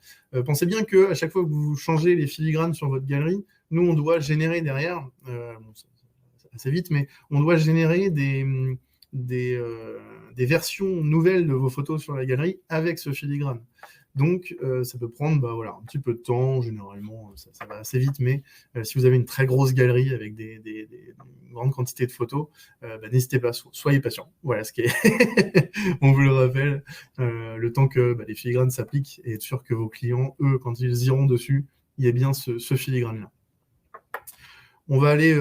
B: Pensez bien qu'à chaque fois que vous changez les filigranes sur votre galerie, nous, on doit générer derrière, c'est assez vite, mais on doit générer des versions nouvelles de vos photos sur la galerie avec ce filigrane. Donc, ça peut prendre un petit peu de temps, généralement, ça va assez vite, mais si vous avez une très grosse galerie avec une grande quantité de photos, n'hésitez pas, soyez patient. Voilà ce qui est, on vous le rappelle, le temps que les filigranes s'appliquent et être sûr que vos clients, eux, quand ils iront dessus, il y a bien ce filigrane-là. On va aller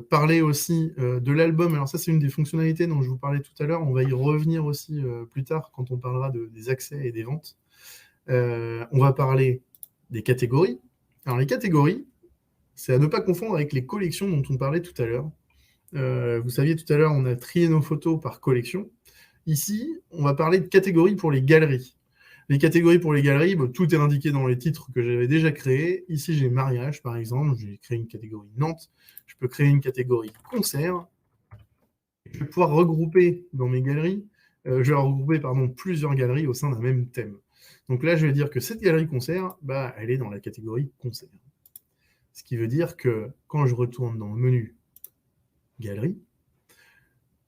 B: parler aussi de l'album. Alors ça, c'est une des fonctionnalités dont je vous parlais tout à l'heure. On va y revenir aussi plus tard quand on parlera des accès et des ventes. On va parler des catégories. Alors les catégories, c'est à ne pas confondre avec les collections dont on parlait tout à l'heure. Vous saviez tout à l'heure, on a trié nos photos par collection. Ici, on va parler de catégories pour les galeries. Les catégories pour les galeries, tout est indiqué dans les titres que j'avais déjà créés. Ici, j'ai mariage, par exemple. J'ai créé une catégorie Nantes. Je peux créer une catégorie concert. Je vais pouvoir regrouper dans mes galeries, plusieurs galeries au sein d'un même thème. Donc là, je vais dire que cette galerie concert, elle est dans la catégorie concert. Ce qui veut dire que quand je retourne dans le menu galerie,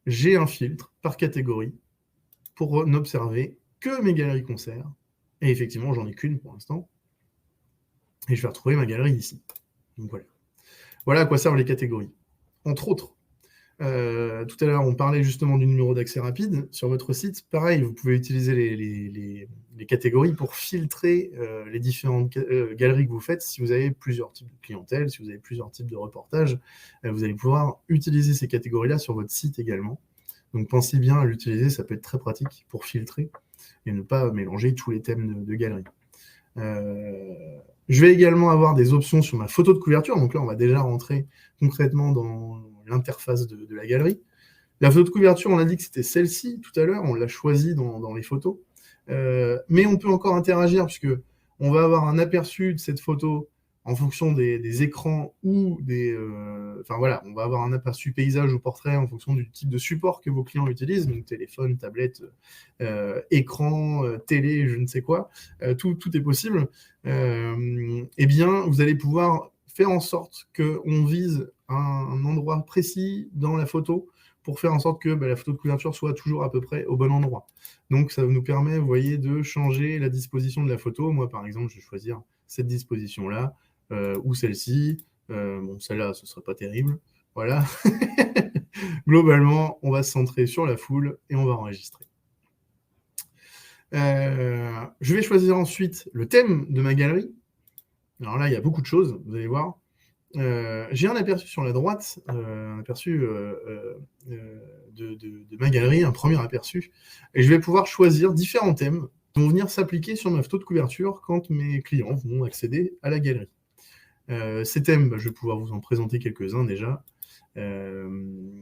B: j'ai un filtre par catégorie pour n'observer que mes galeries concerts. Et effectivement, j'en ai qu'une pour l'instant. Et je vais retrouver ma galerie ici. Donc voilà. Voilà à quoi servent les catégories. Entre autres, tout à l'heure, on parlait justement du numéro d'accès rapide. Sur votre site, pareil, vous pouvez utiliser les catégories pour filtrer les différentes galeries que vous faites. Si vous avez plusieurs types de clientèle, si vous avez plusieurs types de reportages, vous allez pouvoir utiliser ces catégories-là sur votre site également. Donc pensez bien à l'utiliser, ça peut être très pratique pour filtrer et ne pas mélanger tous les thèmes de galerie. Je vais également avoir des options sur ma photo de couverture. Donc là, on va déjà rentrer concrètement dans l'interface de la galerie. La photo de couverture, on a dit que c'était celle-ci tout à l'heure. On l'a choisie dans les photos. Mais on peut encore interagir puisque on va avoir un aperçu de cette photo en fonction des écrans ou on va avoir un aperçu paysage ou portrait en fonction du type de support que vos clients utilisent, donc téléphone, tablette, écran, télé, je ne sais quoi, tout est possible. Eh bien, vous allez pouvoir faire en sorte qu'on vise un endroit précis dans la photo pour faire en sorte que la photo de couverture soit toujours à peu près au bon endroit. Donc, ça nous permet, vous voyez, de changer la disposition de la photo. Moi, par exemple, je vais choisir cette disposition-là, ou celle-ci. Celle-là, ce ne serait pas terrible. Voilà. Globalement, on va se centrer sur la foule et on va enregistrer. Je vais choisir ensuite le thème de ma galerie. Alors là, il y a beaucoup de choses, vous allez voir. J'ai un aperçu sur la droite, un aperçu de ma galerie, un premier aperçu, et je vais pouvoir choisir différents thèmes qui vont venir s'appliquer sur ma photo de couverture quand mes clients vont accéder à la galerie. Ces thèmes, je vais pouvoir vous en présenter quelques-uns déjà. Je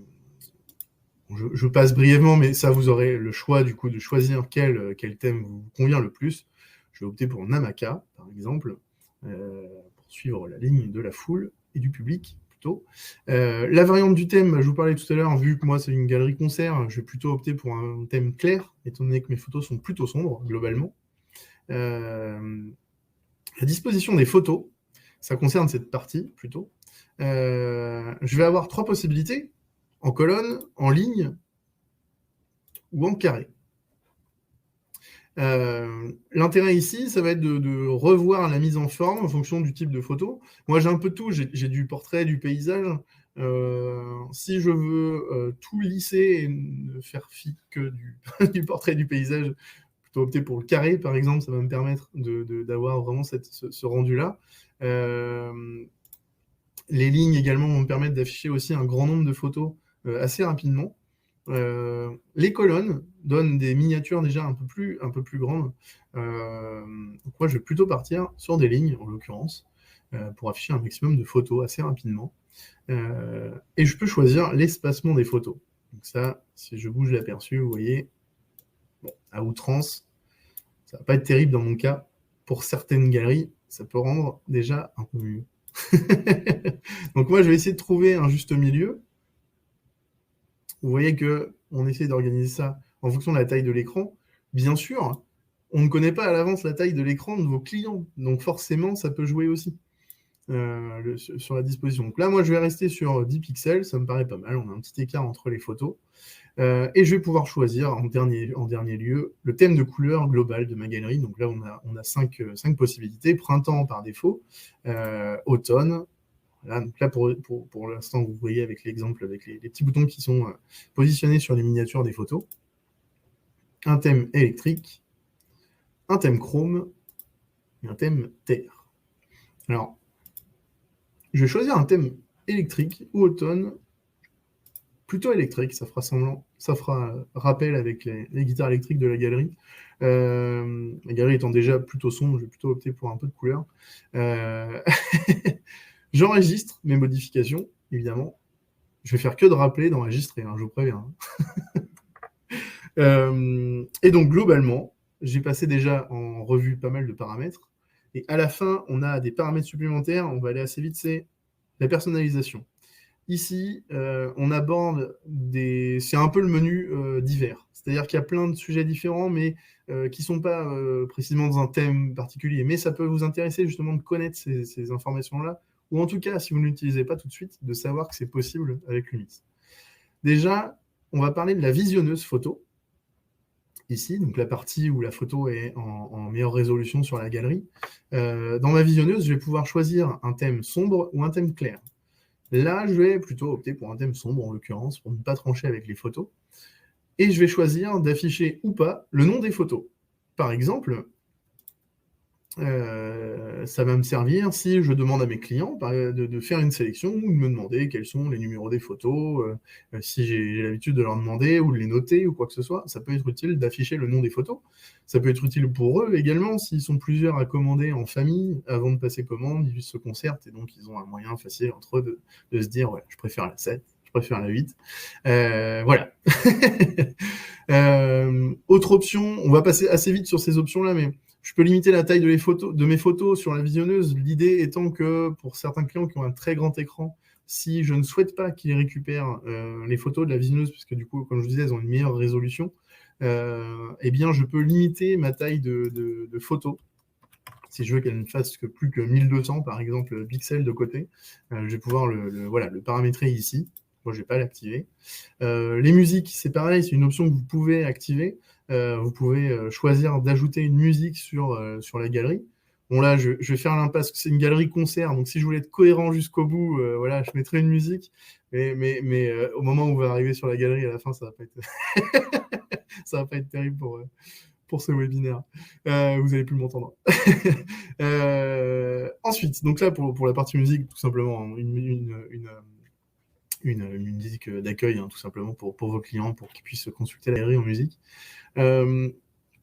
B: passe brièvement, mais ça, vous aurez le choix du coup de choisir quel thème vous convient le plus. Je vais opter pour Namaka, par exemple, pour suivre la ligne de la foule et du public, plutôt. La variante du thème, je vous parlais tout à l'heure, vu que moi, c'est une galerie concert, je vais plutôt opter pour un thème clair, étant donné que mes photos sont plutôt sombres, globalement. La disposition des photos, ça concerne cette partie, plutôt. Je vais avoir 3 possibilités, en colonne, en ligne ou en carré. L'intérêt ici, ça va être de revoir la mise en forme en fonction du type de photo. Moi, j'ai un peu de tout. J'ai du portrait, du paysage. Si je veux tout lisser et ne faire fi que du portrait et du paysage, plutôt opter pour le carré, par exemple, ça va me permettre d'avoir vraiment ce rendu-là. Les lignes également vont me permettre d'afficher aussi un grand nombre de photos assez rapidement. Les colonnes donnent des miniatures déjà un peu plus grandes. Donc moi, je vais plutôt partir sur des lignes, en l'occurrence, pour afficher un maximum de photos assez rapidement. Et je peux choisir l'espacement des photos. Donc ça, si je bouge l'aperçu, vous voyez, bon, à outrance, ça va pas être terrible dans mon cas. Pour certaines galeries, ça peut rendre déjà un peu mieux. Donc moi, je vais essayer de trouver un juste milieu. Vous voyez qu'on essaie d'organiser ça en fonction de la taille de l'écran. Bien sûr, on ne connaît pas à l'avance la taille de l'écran de vos clients, donc forcément, ça peut jouer aussi sur la disposition. Donc là, moi, je vais rester sur 10 pixels, ça me paraît pas mal, on a un petit écart entre les photos. Et je vais pouvoir choisir en dernier lieu le thème de couleur global de ma galerie. Donc là, on a 5 possibilités. Printemps par défaut, automne. Voilà, donc là, pour l'instant, vous voyez avec l'exemple, avec les petits boutons qui sont positionnés sur les miniatures des photos. Un thème électrique, un thème chrome et un thème terre. Alors, je vais choisir un thème électrique ou automne, plutôt électrique, ça fera rappel avec les guitares électriques de la galerie. La galerie étant déjà plutôt sombre, je vais plutôt opter pour un peu de couleur. J'enregistre mes modifications, évidemment. Je vais faire que de rappeler d'enregistrer, je vous préviens. Et donc, globalement, j'ai passé déjà en revue pas mal de paramètres. Et à la fin, on a des paramètres supplémentaires. On va aller assez vite, c'est la personnalisation. Ici, on aborde c'est un peu le menu divers. C'est-à-dire qu'il y a plein de sujets différents, mais qui ne sont pas précisément dans un thème particulier. Mais ça peut vous intéresser justement de connaître ces informations-là, ou en tout cas, si vous ne l'utilisez pas tout de suite, de savoir que c'est possible avec Lumix. Déjà, on va parler de la visionneuse photo. Ici, donc la partie où la photo est en meilleure résolution sur la galerie. Dans ma visionneuse, je vais pouvoir choisir un thème sombre ou un thème clair. Là, je vais plutôt opter pour un thème sombre, en l'occurrence, pour ne pas trancher avec les photos. Et je vais choisir d'afficher ou pas le nom des photos. Par exemple, ça va me servir si je demande à mes clients de faire une sélection ou de me demander quels sont les numéros des photos, si j'ai l'habitude de leur demander ou de les noter ou quoi que ce soit. Ça peut être utile d'afficher le nom des photos. Ça peut être utile pour eux également, s'ils sont plusieurs à commander en famille, avant de passer commande, ils se concertent et donc ils ont un moyen facile entre eux de se dire ouais, je préfère la 7, je préfère la 8. Voilà. Autre option, on va passer assez vite sur ces options-là, mais je peux limiter la taille de mes photos sur la visionneuse. L'idée étant que pour certains clients qui ont un très grand écran, si je ne souhaite pas qu'ils récupèrent les photos de la visionneuse, puisque du coup, comme je vous disais, elles ont une meilleure résolution, eh bien, je peux limiter ma taille de photos. Si je veux qu'elle ne fasse que plus que 1200, par exemple, pixels de côté, je vais pouvoir le paramétrer ici. Moi, je ne vais pas l'activer. Les musiques, c'est pareil, c'est une option que vous pouvez activer. Vous pouvez choisir d'ajouter une musique sur la galerie. Bon là, je vais faire l'impasse, c'est une galerie concert, donc si je voulais être cohérent jusqu'au bout, voilà, je mettrais une musique. Mais au moment où on va arriver sur la galerie, à la fin, ça va pas être, ça va pas être terrible pour ce webinaire. Vous n'allez plus m'entendre. Ensuite, donc là, pour la partie musique, tout simplement, une musique d'accueil, tout simplement pour vos clients, pour qu'ils puissent consulter la galerie en musique.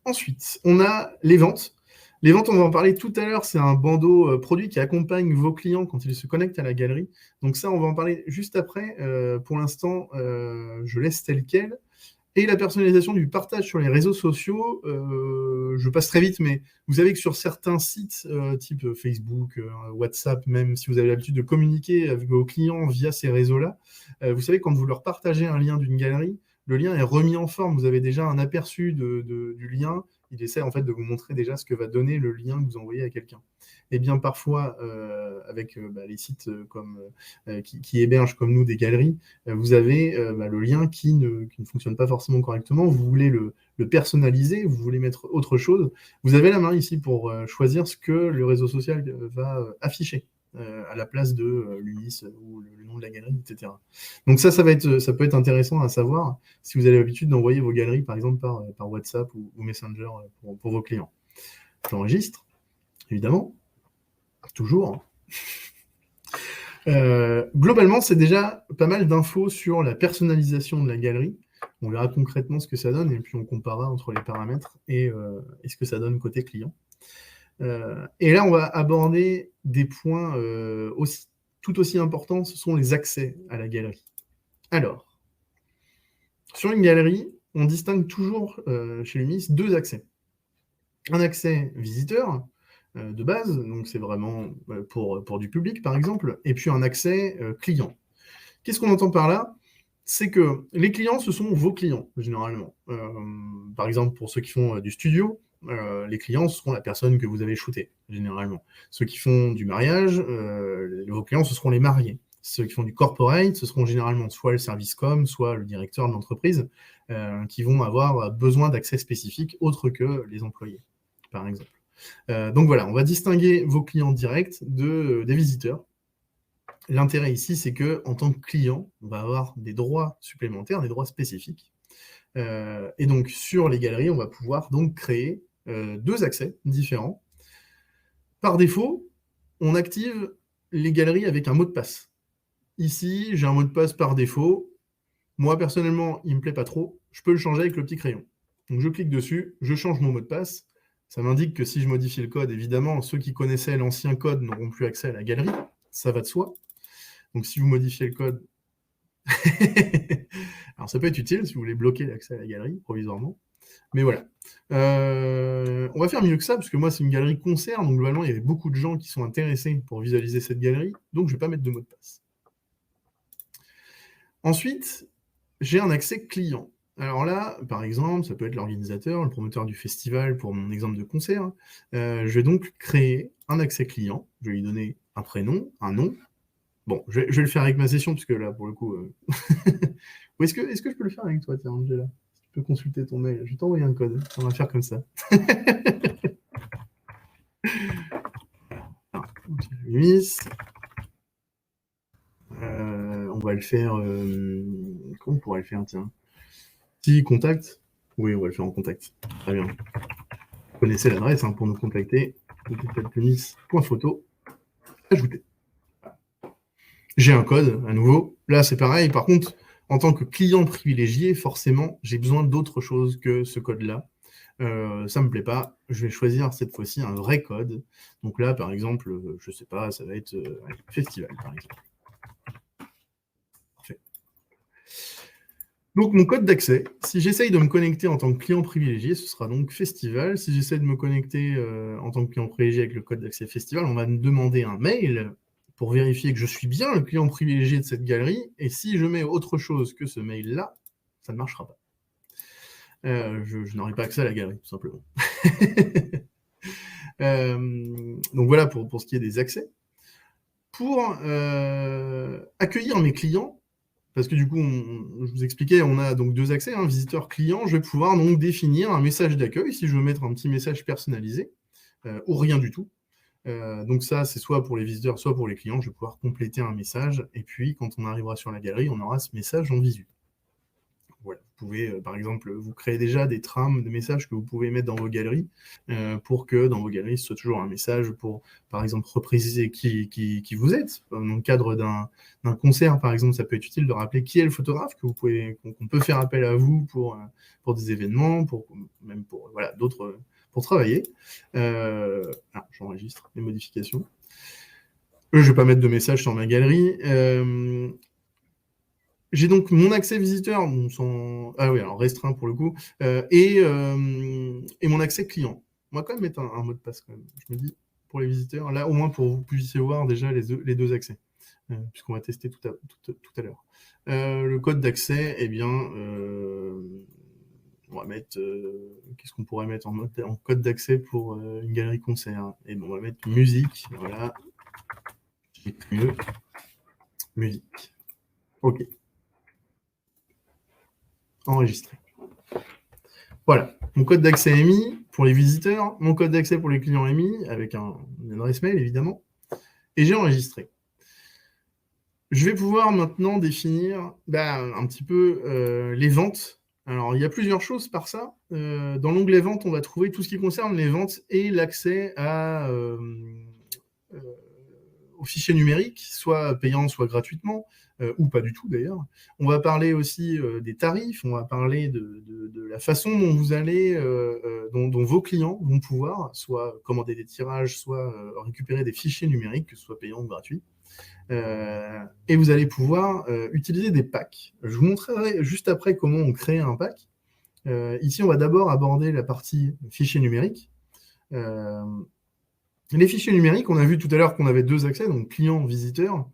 B: Ensuite, on a les ventes. Les ventes, on va en parler tout à l'heure, c'est un bandeau produit qui accompagne vos clients quand ils se connectent à la galerie. Donc ça, on va en parler juste après. Pour l'instant, je laisse tel quel. Et la personnalisation du partage sur les réseaux sociaux, je passe très vite, mais vous savez que sur certains sites, type Facebook, WhatsApp, même si vous avez l'habitude de communiquer avec vos clients via ces réseaux-là, vous savez, quand vous leur partagez un lien d'une galerie, le lien est remis en forme. Vous avez déjà un aperçu du lien. Il essaie en fait de vous montrer déjà ce que va donner le lien que vous envoyez à quelqu'un. Et bien parfois, avec les sites qui hébergent comme nous des galeries, vous avez le lien qui ne fonctionne pas forcément correctement. Vous voulez le personnaliser, vous voulez mettre autre chose. Vous avez la main ici pour choisir ce que le réseau social va afficher à la place de l'UNIS ou le nom de la galerie, etc. Donc ça peut être intéressant à savoir si vous avez l'habitude d'envoyer vos galeries, par exemple, par WhatsApp ou Messenger pour vos clients. J'enregistre, évidemment, toujours. Globalement, c'est déjà pas mal d'infos sur la personnalisation de la galerie. On verra concrètement ce que ça donne et puis on comparera entre les paramètres et ce que ça donne côté client. Et là, on va aborder des points tout aussi importants, ce sont les accès à la galerie. Alors, sur une galerie, on distingue toujours chez Lumis 2 accès. Un accès visiteur de base, donc c'est vraiment pour du public par exemple, et puis un accès client. Qu'est-ce qu'on entend par là? C'est que les clients, ce sont vos clients, généralement. Par exemple, pour ceux qui font du studio, les clients, ce seront la personne que vous avez shootée, généralement. Ceux qui font du mariage, vos clients, ce seront les mariés. Ceux qui font du corporate, ce seront généralement soit le service com, soit le directeur de l'entreprise, qui vont avoir besoin d'accès spécifiques autres que les employés, par exemple. Donc voilà, on va distinguer vos clients directs des visiteurs. L'intérêt ici, c'est qu'en tant que client, on va avoir des droits supplémentaires, des droits spécifiques. Et donc, sur les galeries, on va pouvoir donc créer 2 accès différents. Par défaut, on active les galeries avec un mot de passe. Ici, j'ai un mot de passe par défaut. Moi, personnellement, il ne me plaît pas trop. Je peux le changer avec le petit crayon. Donc, je clique dessus, je change mon mot de passe. Ça m'indique que si je modifie le code, évidemment, ceux qui connaissaient l'ancien code n'auront plus accès à la galerie. Ça va de soi. Donc, si vous modifiez le code... Alors, ça peut être utile si vous voulez bloquer l'accès à la galerie, provisoirement. Mais voilà. On va faire mieux que ça, parce que moi, c'est une galerie concert, donc globalement, il y avait beaucoup de gens qui sont intéressés pour visualiser cette galerie, donc je ne vais pas mettre de mot de passe. Ensuite, j'ai un accès client. Alors là, par exemple, ça peut être l'organisateur, le promoteur du festival, pour mon exemple de concert. Je vais donc créer un accès client. Je vais lui donner un prénom, un nom. Bon, je vais le faire avec ma session, parce que là, pour le coup... Est-ce que je peux le faire avec toi, tiens, Angela? Tu peux consulter ton mail. Je vais t'envoyer un code. On va faire comme ça. Lumis. On va le faire... Comment on pourrait le faire, tiens? Si, contact. Oui, on va le faire en contact. Très bien. Vous connaissez l'adresse pour nous contacter. Lumis.photo. Ajouter. J'ai un code, à nouveau. Là, c'est pareil. Par contre, en tant que client privilégié, forcément, j'ai besoin d'autre chose que ce code-là. Ça ne me plaît pas. Je vais choisir cette fois-ci un vrai code. Donc là, par exemple, je ne sais pas, ça va être festival, par exemple. Parfait. Donc, mon code d'accès, si j'essaye de me connecter en tant que client privilégié, ce sera donc festival. Si j'essaie de me connecter en tant que client privilégié avec le code d'accès festival, on va me demander un mail pour vérifier que je suis bien le client privilégié de cette galerie. Et si je mets autre chose que ce mail-là, ça ne marchera pas. Je n'aurai pas accès à la galerie, tout simplement. Donc voilà pour ce qui est des accès. Pour accueillir mes clients, parce que du coup, je vous expliquais, on a donc 2 accès, visiteur, client. Je vais pouvoir donc définir un message d'accueil, si je veux mettre un petit message personnalisé, ou rien du tout. Donc ça, c'est soit pour les visiteurs, soit pour les clients. Je vais pouvoir compléter un message, et puis quand on arrivera sur la galerie, on aura ce message en visu. Voilà. Vous pouvez, par exemple, vous créer déjà des trames de messages que vous pouvez mettre dans vos galeries pour que dans vos galeries, ce soit toujours un message pour, par exemple, repréciser qui vous êtes. Dans le cadre d'un concert, par exemple, ça peut être utile de rappeler qui est le photographe, qu'on peut faire appel à vous pour des événements, même pour voilà, d'autres, pour travailler. J'enregistre les modifications. Je ne vais pas mettre de message sur ma galerie. J'ai donc mon accès visiteur, alors restreint pour le coup, et mon accès client. On va quand même mettre un mot de passe quand même. Je me dis, pour les visiteurs, là au moins pour que vous puissiez voir déjà les 2 accès, puisqu'on va tester tout à l'heure. Le code d'accès, eh bien, on va mettre, qu'est-ce qu'on pourrait mettre en code d'accès pour une galerie concert? Et bon, on va mettre musique, voilà. J'ai mieux. Musique. OK. Enregistré. Voilà, mon code d'accès est mis pour les visiteurs, mon code d'accès pour les clients est mis, avec une adresse mail évidemment, et j'ai enregistré. Je vais pouvoir maintenant définir un petit peu les ventes. Alors, il y a plusieurs choses par ça. Dans l'onglet ventes, on va trouver tout ce qui concerne les ventes et l'accès aux aux fichiers numériques, soit payants, soit gratuitement, ou pas du tout d'ailleurs. On va parler aussi des tarifs, on va parler de la façon dont vous allez, dont vos clients vont pouvoir soit commander des tirages, soit récupérer des fichiers numériques, que ce soit payants ou gratuits. Et vous allez pouvoir utiliser des packs. Je vous montrerai juste après comment on crée un pack. Ici, on va d'abord aborder la partie fichiers numériques. Les fichiers numériques, on a vu tout à l'heure qu'on avait deux accès, donc client, visiteur.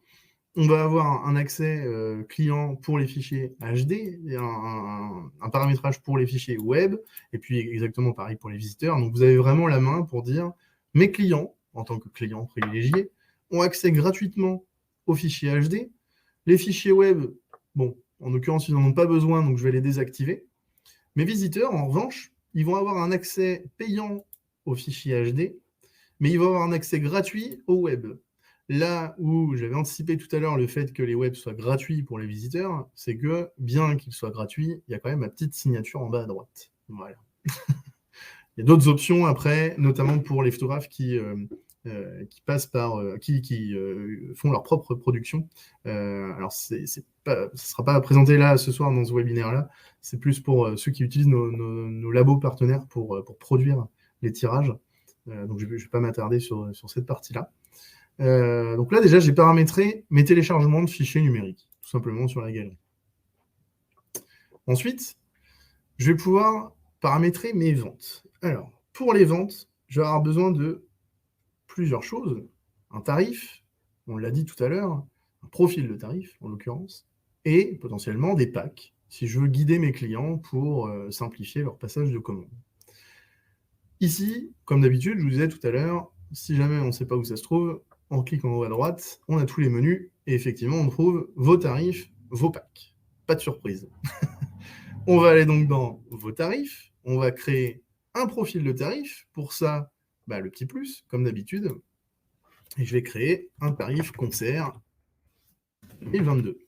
B: On va avoir un accès client pour les fichiers HD, et un paramétrage pour les fichiers web, et puis exactement pareil pour les visiteurs. Donc vous avez vraiment la main pour dire mes clients, en tant que clients privilégiés, ont accès gratuitement aux fichiers HD. Les fichiers web, bon, en l'occurrence, ils n'en ont pas besoin, donc je vais les désactiver. Mes visiteurs, en revanche, ils vont avoir un accès payant aux fichiers HD, mais ils vont avoir un accès gratuit au web. Là où j'avais anticipé tout à l'heure le fait que les webs soient gratuits pour les visiteurs, c'est que, bien qu'ils soient gratuits, il y a quand même ma petite signature en bas à droite. Voilà. Il y a d'autres options après, notamment pour les photographes qui passent par, qui font leur propre production. Alors, ce ne sera pas présenté là ce soir dans ce webinaire-là, c'est plus pour ceux qui utilisent nos labos partenaires pour produire les tirages. Donc, je ne vais pas m'attarder sur cette partie-là. Donc là, déjà, j'ai paramétré mes téléchargements de fichiers numériques, tout simplement sur la galerie. Ensuite, je vais pouvoir paramétrer mes ventes. Alors, pour les ventes, je vais avoir besoin de plusieurs choses. Un tarif, on l'a dit tout à l'heure, un profil de tarif, en l'occurrence, et potentiellement des packs, si je veux guider mes clients pour simplifier leur passage de commande. Ici, comme d'habitude, je vous disais tout à l'heure, si jamais on ne sait pas où ça se trouve, en cliquant en haut à droite, on a tous les menus, et effectivement, on trouve vos tarifs, vos packs. Pas de surprise. On va aller donc dans vos tarifs, on va créer un profil de tarif, pour ça, le petit plus, comme d'habitude, et je vais créer un tarif concert 2022.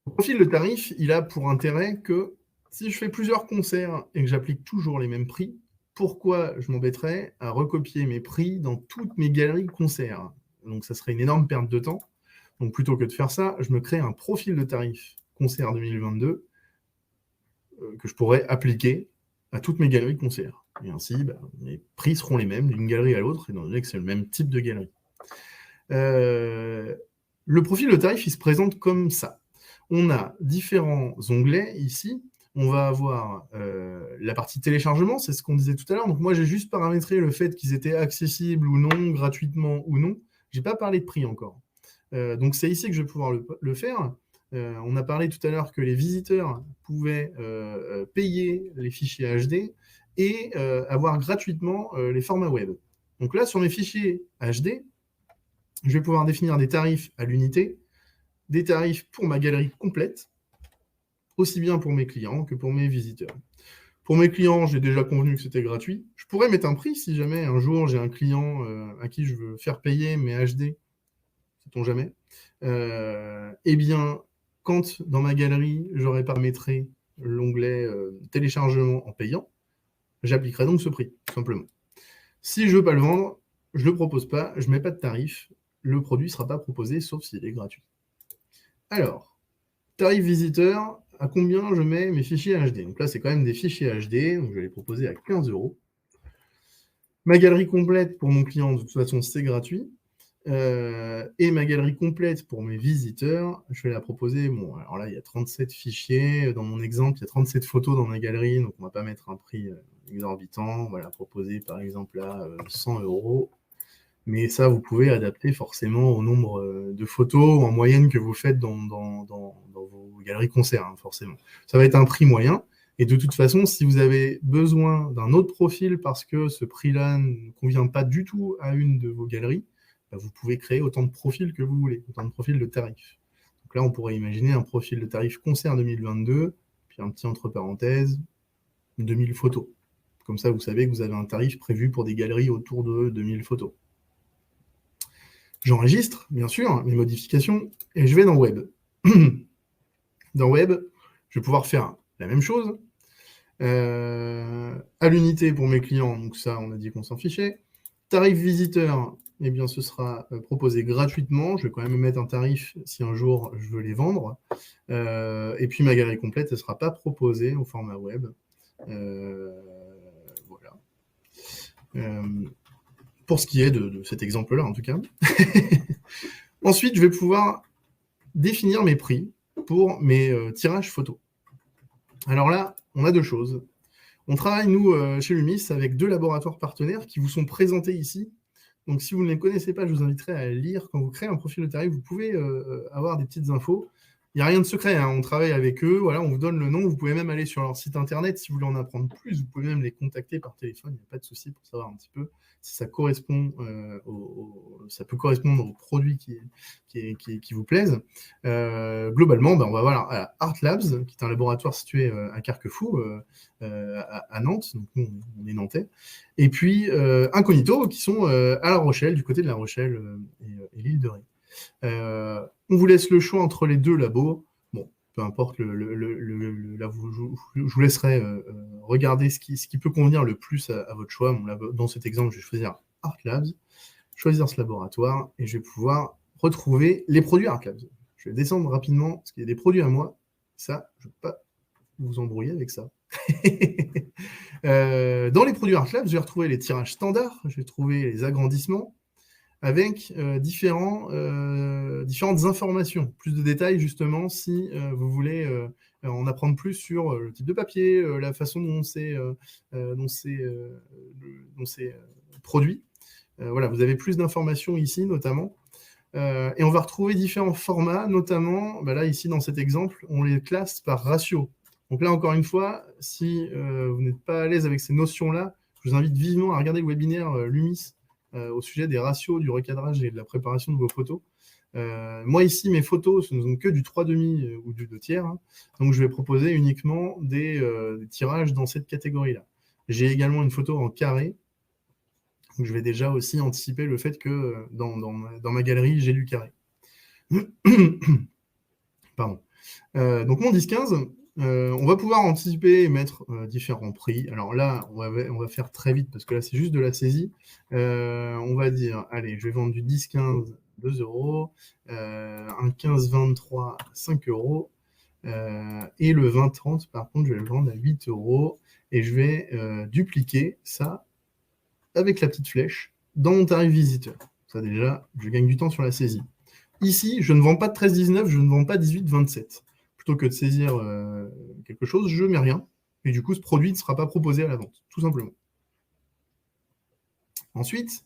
B: Le profil de tarif, il a pour intérêt que si je fais plusieurs concerts et que j'applique toujours les mêmes prix, pourquoi je m'embêterais à recopier mes prix dans toutes mes galeries concerts? Donc ça serait une énorme perte de temps. Donc plutôt que de faire ça, je me crée un profil de tarif concert 2022 que je pourrais appliquer à toutes mes galeries concerts. Et ainsi, mes prix seront les mêmes d'une galerie à l'autre, étant donné que c'est le même type de galerie. Le profil de tarif, il se présente comme ça. On a différents onglets ici. On va avoir la partie téléchargement, c'est ce qu'on disait tout à l'heure. Donc moi, j'ai juste paramétré le fait qu'ils étaient accessibles ou non, gratuitement ou non. Je n'ai pas parlé de prix encore. Donc c'est ici que je vais pouvoir le faire. On a parlé tout à l'heure que les visiteurs pouvaient payer les fichiers HD et avoir gratuitement les formats web. Donc là, sur mes fichiers HD, je vais pouvoir définir des tarifs à l'unité, des tarifs pour ma galerie complète, aussi bien pour mes clients que pour mes visiteurs. Pour mes clients, j'ai déjà convenu que c'était gratuit. Je pourrais mettre un prix si jamais un jour j'ai un client à qui je veux faire payer mes HD, sait-on jamais. Eh bien, quand dans ma galerie, j'aurai paramétré l'onglet téléchargement en payant, j'appliquerai donc ce prix, tout simplement. Si je ne veux pas le vendre, je ne le propose pas, je ne mets pas de tarif, le produit ne sera pas proposé, sauf s'il est gratuit. Alors, tarif visiteur, à combien je mets mes fichiers HD? Donc là, c'est quand même des fichiers HD, donc je vais les proposer à 15 €. Ma galerie complète pour mon client, de toute façon, c'est gratuit. Et ma galerie complète pour mes visiteurs, je vais la proposer. Bon, alors là, il y a 37 fichiers. Dans mon exemple, il y a 37 photos dans ma galerie, donc on ne va pas mettre un prix exorbitant. On va la proposer, par exemple, à 100 €. Mais ça, vous pouvez adapter forcément au nombre de photos en moyenne que vous faites dans vos galeries concerts, hein, forcément. Ça va être un prix moyen. Et de toute façon, si vous avez besoin d'un autre profil parce que ce prix-là ne convient pas du tout à une de vos galeries, vous pouvez créer autant de profils que vous voulez, autant de profils de tarifs. Donc là, on pourrait imaginer un profil de tarif concert 2022, puis un petit entre parenthèses, 2000 photos. Comme ça, vous savez que vous avez un tarif prévu pour des galeries autour de 2000 photos. J'enregistre, bien sûr, mes modifications, et je vais dans Web. Dans Web, je vais pouvoir faire la même chose. À l'unité pour mes clients, donc ça, on a dit qu'on s'en fichait. Tarif visiteur, eh bien, ce sera proposé gratuitement. Je vais quand même mettre un tarif si un jour je veux les vendre. Et puis ma galerie complète, elle ne sera pas proposée au format web. Voilà. Pour ce qui est de cet exemple-là, en tout cas. Ensuite, je vais pouvoir définir mes prix pour mes tirages photos. Alors là, on a deux choses. On travaille, nous, chez Lumis, avec 2 laboratoires partenaires qui vous sont présentés ici. Donc, si vous ne les connaissez pas, je vous inviterai à lire. Quand vous créez un profil de tarif, vous pouvez avoir des petites infos. Il n'y a rien de secret, hein. On travaille avec eux, voilà, on vous donne le nom. Vous pouvez même aller sur leur site internet si vous voulez en apprendre plus. Vous pouvez même les contacter par téléphone, il n'y a pas de souci pour savoir un petit peu si ça correspond, ça peut correspondre aux produits qui vous plaisent. Globalement, on va voir à Art Labs, qui est un laboratoire situé à Carquefou, à Nantes, donc nous, on est nantais, et puis Incognito, qui sont à La Rochelle, du côté de La Rochelle et l'île de Ré. On vous laisse le choix entre les 2 labos. Bon, peu importe, là, je vous laisserai regarder ce qui peut convenir le plus à votre choix. Bon, là, dans cet exemple, je vais choisir Art Labs, choisir ce laboratoire, et je vais pouvoir retrouver les produits Art Labs. Je vais descendre rapidement, parce qu'il y a des produits à moi. Ça, je ne veux pas vous embrouiller avec ça. Dans les produits Art Labs, je vais retrouver les tirages standards, je vais trouver les agrandissements, avec différentes informations, plus de détails justement si vous voulez en apprendre plus sur le type de papier, la façon dont c'est produit. Voilà, vous avez plus d'informations ici notamment. Et on va retrouver différents formats, notamment, là ici dans cet exemple, on les classe par ratio. Donc là, encore une fois, si vous n'êtes pas à l'aise avec ces notions-là, je vous invite vivement à regarder le webinaire Lumis au sujet des ratios, du recadrage et de la préparation de vos photos. Moi ici, mes photos, ce ne sont que du 3/2 ou du 2 tiers, hein, donc je vais proposer uniquement des tirages dans cette catégorie-là. J'ai également une photo en carré, donc je vais déjà aussi anticiper le fait que dans ma galerie, j'ai du carré. Pardon. Donc mon 10-15, on va pouvoir anticiper et mettre différents prix. Alors là, on va faire très vite parce que là, c'est juste de la saisie. On va dire, allez, je vais vendre du 10-15, 2 €, un 15-23, 5 €, et le 20-30, par contre, je vais le vendre à 8 € et je vais dupliquer ça avec la petite flèche dans mon tarif visiteur. Ça déjà, je gagne du temps sur la saisie. Ici, je ne vends pas de 13-19, je ne vends pas 18-27. Plutôt que de saisir quelque chose, je ne mets rien. Et du coup, ce produit ne sera pas proposé à la vente, tout simplement. Ensuite,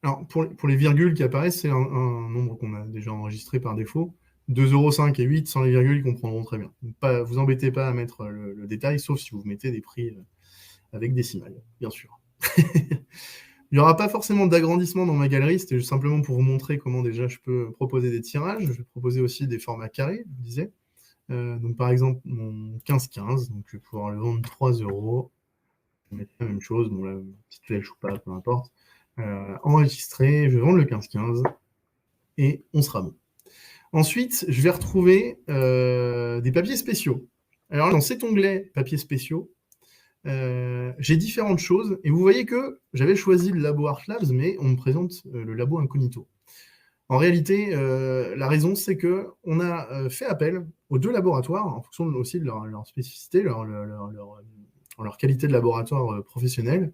B: alors pour les virgules qui apparaissent, c'est un nombre qu'on a déjà enregistré par défaut. 2,5 € et 8 sans les virgules, ils comprendront très bien. Donc, vous embêtez pas à mettre le détail, sauf si vous mettez des prix avec décimales, bien sûr. Il n'y aura pas forcément d'agrandissement dans ma galerie, c'était juste simplement pour vous montrer comment déjà je peux proposer des tirages. Je vais proposer aussi des formats carrés, je vous disais. Donc par exemple, mon 15-15, donc je vais pouvoir le vendre 3 €. Je vais mettre la même chose, bon là, petite flèche ou pas, peu importe. Enregistrer, je vais vendre le 15-15 et on sera bon. Ensuite, je vais retrouver des papiers spéciaux. Alors dans cet onglet papiers spéciaux, j'ai différentes choses, et vous voyez que j'avais choisi le labo Art Labs, mais on me présente le labo Incognito. En réalité, la raison, c'est qu'on a fait appel aux 2 laboratoires, en fonction aussi de leur spécificité, leur qualité de laboratoire professionnel,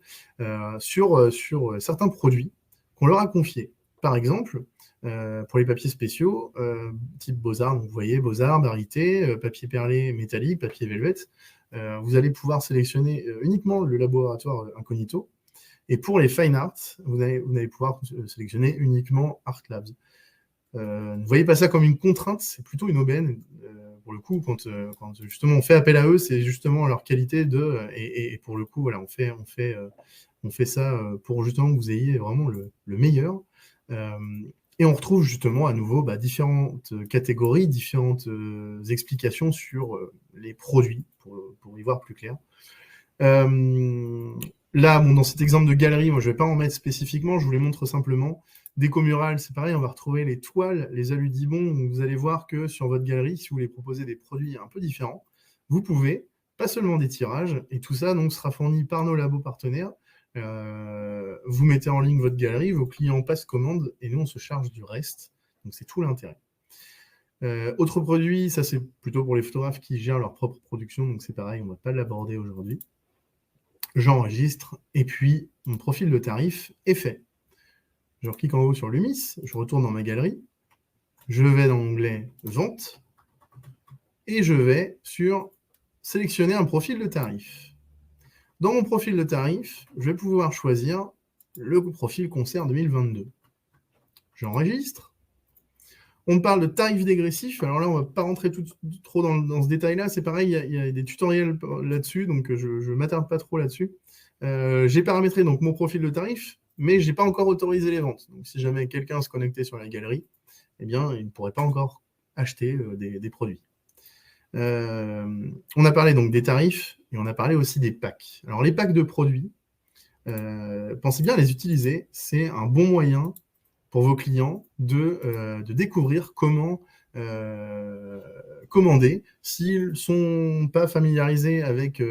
B: sur certains produits qu'on leur a confiés. Par exemple, pour les papiers spéciaux, type Beaux-Arts, vous voyez Beaux-Arts, Barité, papier perlé métallique, papier velvet, vous allez pouvoir sélectionner uniquement le laboratoire Incognito. Et pour les Fine Arts, vous allez pouvoir sélectionner uniquement Art Labs. Ne voyez pas ça comme une contrainte, c'est plutôt une aubaine. Pour le coup, quand justement on fait appel à eux, c'est justement leur qualité et pour le coup, voilà, on fait ça pour justement que vous ayez vraiment le meilleur. Et on retrouve justement à nouveau différentes catégories, différentes explications sur les produits, pour y voir plus clair. Là, dans cet exemple de galerie, moi je ne vais pas en mettre spécifiquement, je vous les montre simplement. Déco murale, c'est pareil, on va retrouver les toiles, les aludibons. Vous allez voir que sur votre galerie, si vous voulez proposer des produits un peu différents, vous pouvez, pas seulement des tirages, et tout ça donc sera fourni par nos labos partenaires. vous mettez en ligne votre galerie, vos clients passent commande, et nous, on se charge du reste. Donc, c'est tout l'intérêt. Autre produit, ça c'est plutôt pour les photographes qui gèrent leur propre production, donc c'est pareil, on ne va pas l'aborder aujourd'hui. J'enregistre, et puis mon profil de tarif est fait. Je clique en haut sur Lumis, je retourne dans ma galerie, je vais dans l'onglet Vente, et je vais sur Sélectionner un profil de tarif. Dans mon profil de tarif, je vais pouvoir choisir le profil concert 2022. J'enregistre. On parle de tarif dégressif. Alors là, on ne va pas rentrer trop dans ce détail-là. C'est pareil, il y a des tutoriels là-dessus, donc je ne m'attarde pas trop là-dessus. J'ai paramétré donc mon profil de tarif, mais je n'ai pas encore autorisé les ventes. Donc si jamais quelqu'un se connectait sur la galerie, eh bien, il ne pourrait pas encore acheter des produits. On a parlé donc des tarifs, et on a parlé aussi des packs. Alors les packs de produits, pensez bien à les utiliser. C'est un bon moyen pour vos clients de découvrir comment commander. S'ils ne sont pas familiarisés avec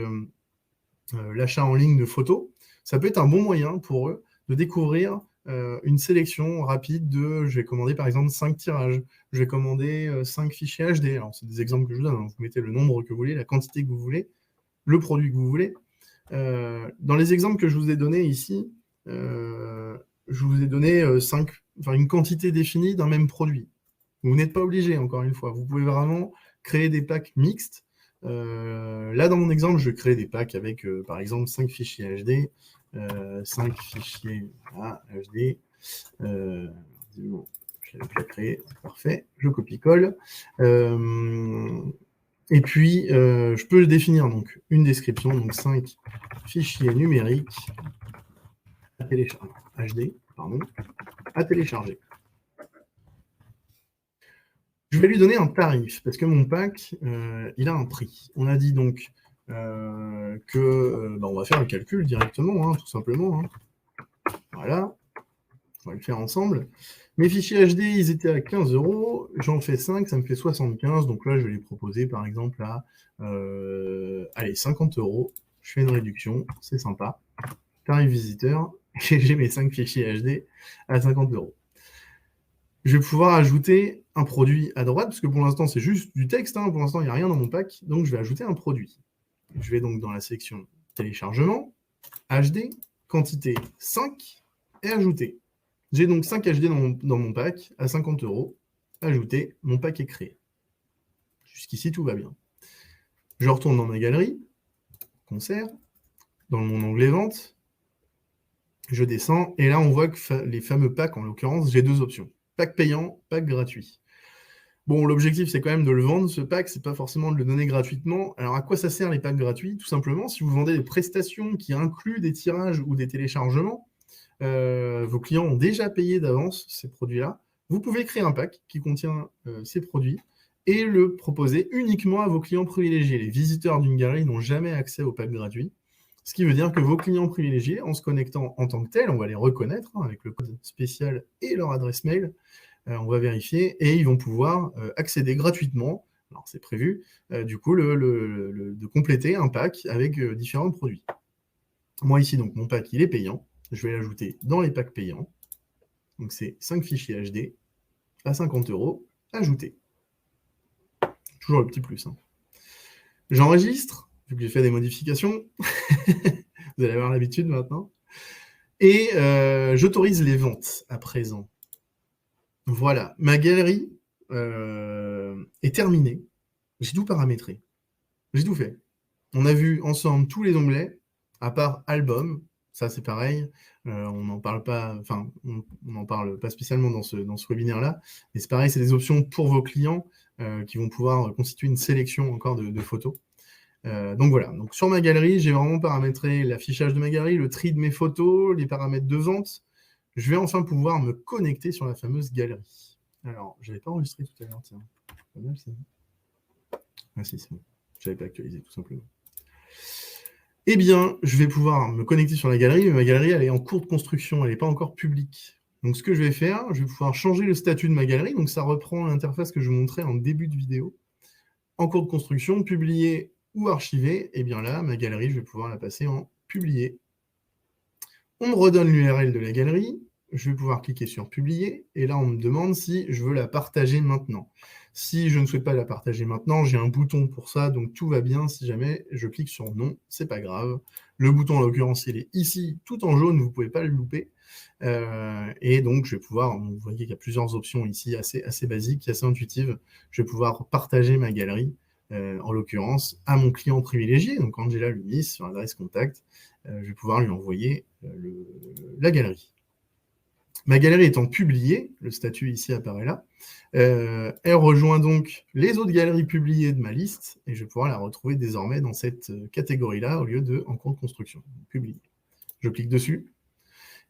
B: l'achat en ligne de photos, ça peut être un bon moyen pour eux de découvrir une sélection rapide de, je vais commander par exemple 5 tirages, je vais commander 5 fichiers HD. Alors c'est des exemples que je vous donne, hein. Vous mettez le nombre que vous voulez, la quantité que vous voulez, le produit que vous voulez. Dans les exemples que je vous ai donnés ici, je vous ai donné une quantité définie d'un même produit. Vous n'êtes pas obligé, encore une fois. Vous pouvez vraiment créer des packs mixtes. Là, dans mon exemple, je crée des packs avec, par exemple, 5 fichiers HD, 5 fichiers HD. Bon, je l'avais déjà créé, c'est parfait. Je copie-colle. Et puis, je peux définir donc une description, donc 5 fichiers numériques à télécharger, HD, pardon, à télécharger. Je vais lui donner un tarif, parce que mon pack, il a un prix. On a dit donc on va faire le calcul directement, hein, tout simplement. Hein. Voilà, on va le faire ensemble. Mes fichiers HD, ils étaient à 15 €. J'en fais 5, ça me fait 75. Donc là, je vais les proposer, par exemple, à 50 €. Je fais une réduction, c'est sympa. Tarif visiteur, et j'ai mes 5 fichiers HD à 50 €. Je vais pouvoir ajouter un produit à droite, parce que pour l'instant, c'est juste du texte. Hein, pour l'instant, il n'y a rien dans mon pack. Donc, je vais ajouter un produit. Je vais donc dans la section téléchargement, HD, quantité 5, et ajouter. J'ai donc 5 HD dans mon pack à 50 €. Ajouter, mon pack est créé. Jusqu'ici, tout va bien. Je retourne dans ma galerie, concert, dans mon onglet vente. Je descends, et là, on voit que les fameux packs, en l'occurrence, j'ai 2 options. Pack payant, pack gratuit. Bon, l'objectif, c'est quand même de le vendre, ce pack, c'est pas forcément de le donner gratuitement. Alors, à quoi ça sert les packs gratuits? Tout simplement, si vous vendez des prestations qui incluent des tirages ou des téléchargements, vos clients ont déjà payé d'avance ces produits-là, vous pouvez créer un pack qui contient ces produits et le proposer uniquement à vos clients privilégiés. Les visiteurs d'une galerie n'ont jamais accès au pack gratuit, ce qui veut dire que vos clients privilégiés, en se connectant en tant que tels, on va les reconnaître hein, avec le code spécial et leur adresse mail, on va vérifier, et ils vont pouvoir accéder gratuitement, alors c'est prévu, du coup, de compléter un pack avec différents produits. Moi ici, donc mon pack, il est payant. Je vais l'ajouter dans les packs payants. Donc c'est 5 fichiers HD à 50 €, ajouter. Toujours le petit plus. Hein. J'enregistre, vu que j'ai fait des modifications. Vous allez avoir l'habitude maintenant. Et j'autorise les ventes à présent. Voilà, ma galerie est terminée. J'ai tout paramétré. J'ai tout fait. On a vu ensemble tous les onglets, à part album. Ça, c'est pareil. On n'en parle pas, enfin, on n'en parle pas spécialement dans ce webinaire-là. Mais c'est pareil, c'est des options pour vos clients qui vont pouvoir constituer une sélection encore de photos. Donc voilà, donc sur ma galerie, j'ai vraiment paramétré l'affichage de ma galerie, le tri de mes photos, les paramètres de vente. Je vais enfin pouvoir me connecter sur la fameuse galerie. Alors, je n'avais pas enregistré tout à l'heure, tiens. Pas mal, ça. Ah si, c'est bon. Je n'avais pas actualisé, tout simplement. Eh bien, je vais pouvoir me connecter sur la galerie, mais ma galerie, elle est en cours de construction, elle n'est pas encore publique. Donc, ce que je vais faire, je vais pouvoir changer le statut de ma galerie. Donc, ça reprend l'interface que je vous montrais en début de vidéo. En cours de construction, publier ou archiver. Et bien là, ma galerie, je vais pouvoir la passer en publier. On me redonne l'URL de la galerie, je vais pouvoir cliquer sur publier, et là on me demande si je veux la partager maintenant. Si je ne souhaite pas la partager maintenant, j'ai un bouton pour ça, donc tout va bien. Si jamais je clique sur non, c'est pas grave. Le bouton en l'occurrence il est ici, tout en jaune, vous ne pouvez pas le louper. Et donc je vais pouvoir, vous voyez qu'il y a plusieurs options ici assez basiques, assez intuitives. Je vais pouvoir partager ma galerie, en l'occurrence, à mon client privilégié, donc Angela Lumis, sur l'adresse contact. Je vais pouvoir lui envoyer la galerie. Ma galerie étant publiée, le statut ici apparaît là, elle rejoint donc les autres galeries publiées de ma liste, et je vais pouvoir la retrouver désormais dans cette catégorie-là, au lieu de en cours de construction, publiée. Je clique dessus,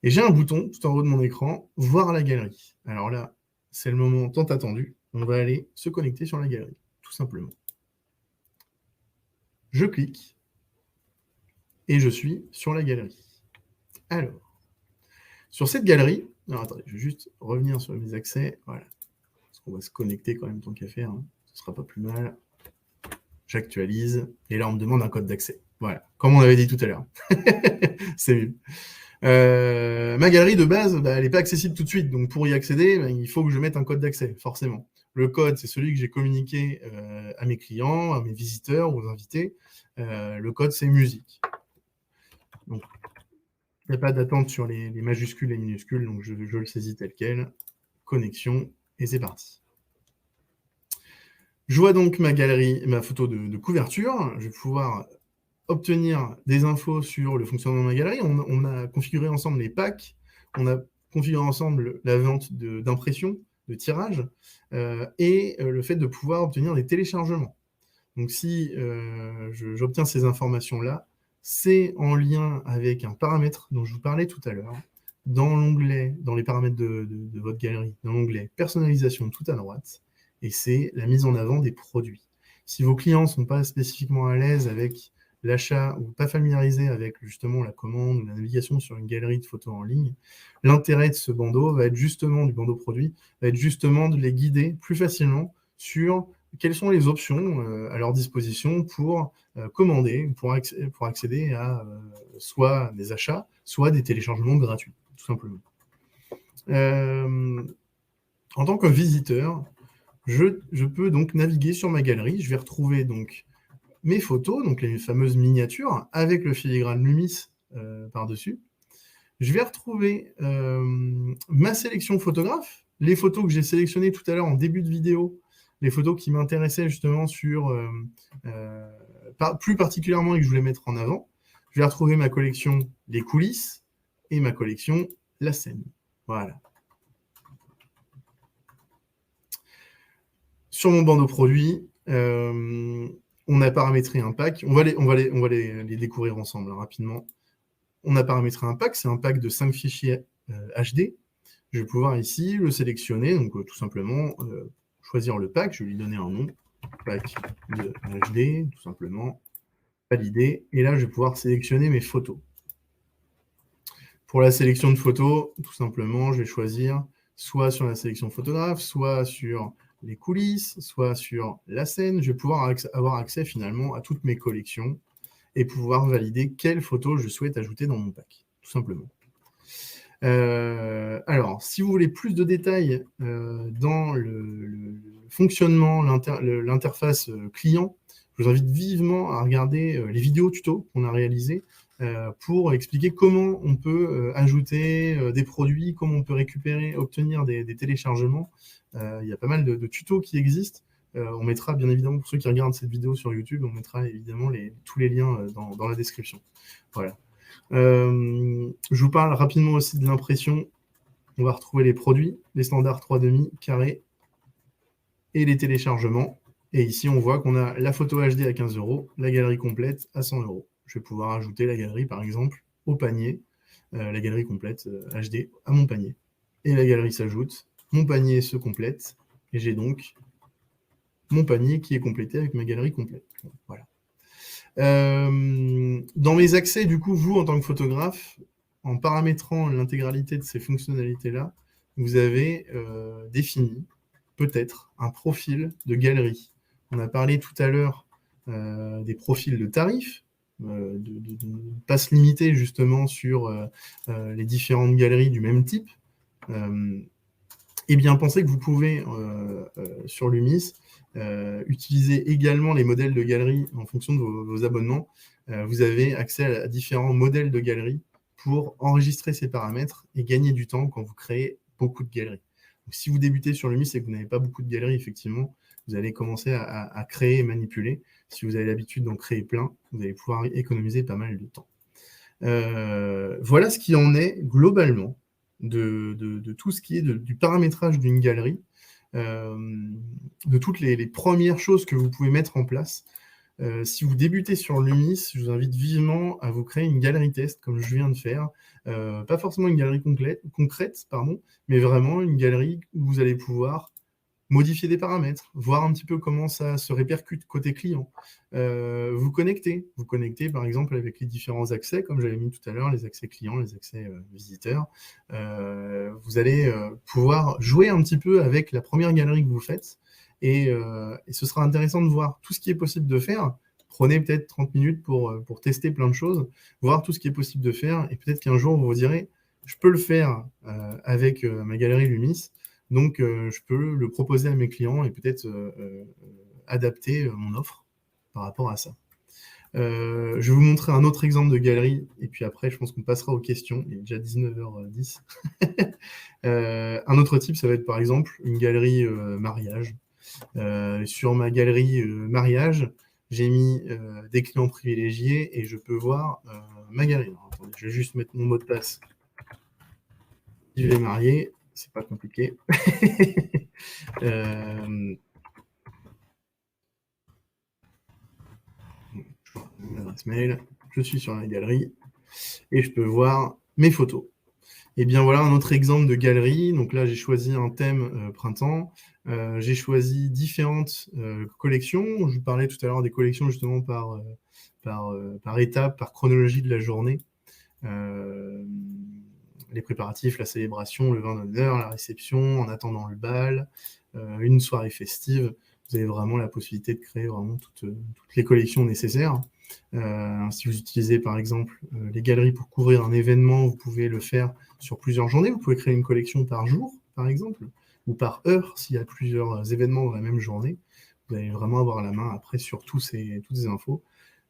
B: et j'ai un bouton tout en haut de mon écran, voir la galerie. Alors là, c'est le moment tant attendu, on va aller se connecter sur la galerie, tout simplement. Je clique, et je suis sur la galerie. Alors, sur cette galerie, alors attendez, je vais juste revenir sur mes accès, voilà. Parce qu'on va se connecter quand même tant qu'à faire, hein. Ce sera pas plus mal. J'actualise, et là on me demande un code d'accès. Voilà, comme on avait dit tout à l'heure. C'est mieux. Ma galerie de base, elle n'est pas accessible tout de suite, donc pour y accéder, il faut que je mette un code d'accès, forcément. Le code, c'est celui que j'ai communiqué à mes clients, à mes visiteurs, aux invités. Le code, c'est musique. Donc, il n'y a pas d'attente sur les majuscules et les minuscules, donc je le saisis tel quel. Connexion, et c'est parti. Je vois donc ma galerie, ma photo de couverture. Je vais pouvoir obtenir des infos sur le fonctionnement de ma galerie. On a configuré ensemble les packs, on a configuré ensemble la vente d'impression, de tirage, et le fait de pouvoir obtenir des téléchargements. Donc si j'obtiens ces informations-là, c'est en lien avec un paramètre dont je vous parlais tout à l'heure, dans l'onglet, dans les paramètres de votre galerie, dans l'onglet personnalisation tout à droite, et c'est la mise en avant des produits. Si vos clients ne sont pas spécifiquement à l'aise avec l'achat ou pas familiarisés avec justement la commande ou la navigation sur une galerie de photos en ligne, l'intérêt de ce bandeau va être justement, du bandeau produit, va être justement de les guider plus facilement sur quelles sont les options à leur disposition pour commander, pour accéder à soit des achats, soit des téléchargements gratuits, tout simplement. En tant que visiteur, je peux donc naviguer sur ma galerie. Je vais retrouver donc mes photos, donc les fameuses miniatures, avec le filigrane Lumis par-dessus. Je vais retrouver ma sélection photographe, les photos que j'ai sélectionnées tout à l'heure en début de vidéo, les photos qui m'intéressaient justement sur, plus particulièrement et que je voulais mettre en avant. Je vais retrouver ma collection Les coulisses et ma collection La scène. Voilà. Sur mon bandeau produit, on a paramétré un pack. On va les découvrir ensemble rapidement. On a paramétré un pack, c'est un pack de 5 fichiers HD. Je vais pouvoir ici le sélectionner, donc tout simplement choisir le pack, je vais lui donner un nom, pack de HD, tout simplement, valider, et là je vais pouvoir sélectionner mes photos. Pour la sélection de photos, tout simplement, je vais choisir soit sur la sélection photographe, soit sur les coulisses, soit sur la scène. Je vais pouvoir avoir accès finalement à toutes mes collections et pouvoir valider quelles photos je souhaite ajouter dans mon pack, tout simplement. Alors, si vous voulez plus de détails dans le fonctionnement, l'interface client, je vous invite vivement à regarder les vidéos tutos qu'on a réalisées pour expliquer comment on peut ajouter des produits, comment on peut récupérer, obtenir des téléchargements. Il y a pas mal de tutos qui existent. On mettra, bien évidemment, pour ceux qui regardent cette vidéo sur YouTube, on mettra évidemment tous les liens dans la description. Voilà. Je vous parle rapidement aussi de l'impression. On va retrouver les produits, les standards 3,5, carrés, et les téléchargements. Et ici, on voit qu'on a la photo HD à 15 €, la galerie complète à 100 €. Je vais pouvoir ajouter la galerie, par exemple, au panier, la galerie complète HD à mon panier. Et la galerie s'ajoute, mon panier se complète, et j'ai donc mon panier qui est complété avec ma galerie complète. Voilà. Dans mes accès, du coup, vous, en tant que photographe, en paramétrant l'intégralité de ces fonctionnalités-là, vous avez défini peut-être un profil de galerie. On a parlé tout à l'heure des profils de tarifs. de ne pas se limiter justement sur les différentes galeries du même type, eh bien, pensez que vous pouvez, sur Lumis, utiliser également les modèles de galeries en fonction de vos abonnements. Vous avez accès à différents modèles de galeries pour enregistrer ces paramètres et gagner du temps quand vous créez beaucoup de galeries. Donc, si vous débutez sur Lumis et que vous n'avez pas beaucoup de galeries, effectivement, vous allez commencer à créer et manipuler. Si vous avez l'habitude d'en créer plein, vous allez pouvoir économiser pas mal de temps. Voilà ce qui en est globalement de tout ce qui est du paramétrage d'une galerie, de toutes les premières choses que vous pouvez mettre en place. Si vous débutez sur Lumis, je vous invite vivement à vous créer une galerie test, comme je viens de faire. Pas forcément une galerie concrète, mais vraiment une galerie où vous allez pouvoir modifier des paramètres, voir un petit peu comment ça se répercute côté client. Vous connectez par exemple avec les différents accès, comme j'avais mis tout à l'heure, les accès clients, les accès visiteurs. Vous allez pouvoir jouer un petit peu avec la première galerie que vous faites, et ce sera intéressant de voir tout ce qui est possible de faire. Prenez peut-être 30 minutes pour tester plein de choses, voir tout ce qui est possible de faire, et peut-être qu'un jour vous vous direz, je peux le faire avec ma galerie Lumis. Donc, je peux le proposer à mes clients et peut-être adapter mon offre par rapport à ça. Je vais vous montrer un autre exemple de galerie, et puis après, je pense qu'on passera aux questions. Il est déjà 19h10. Un autre type, ça va être par exemple une galerie mariage. Sur ma galerie mariage, j'ai mis des clients privilégiés et je peux voir ma galerie. Alors, attendez, je vais juste mettre mon mot de passe. Je vais marier. C'est pas compliqué. L'adresse mail, je suis sur la galerie et je peux voir mes photos. Et bien voilà un autre exemple de galerie. Donc là, j'ai choisi un thème printemps. J'ai choisi différentes collections. Je vous parlais tout à l'heure des collections justement par étape, par chronologie de la journée. Les préparatifs, la célébration, le vin d'honneur, la réception, en attendant le bal, une soirée festive. Vous avez vraiment la possibilité de créer vraiment toutes les collections nécessaires. Si vous utilisez par exemple les galeries pour couvrir un événement, vous pouvez le faire sur plusieurs journées. Vous pouvez créer une collection par jour, par exemple, ou par heure s'il y a plusieurs événements dans la même journée. Vous allez vraiment avoir la main après sur toutes ces infos.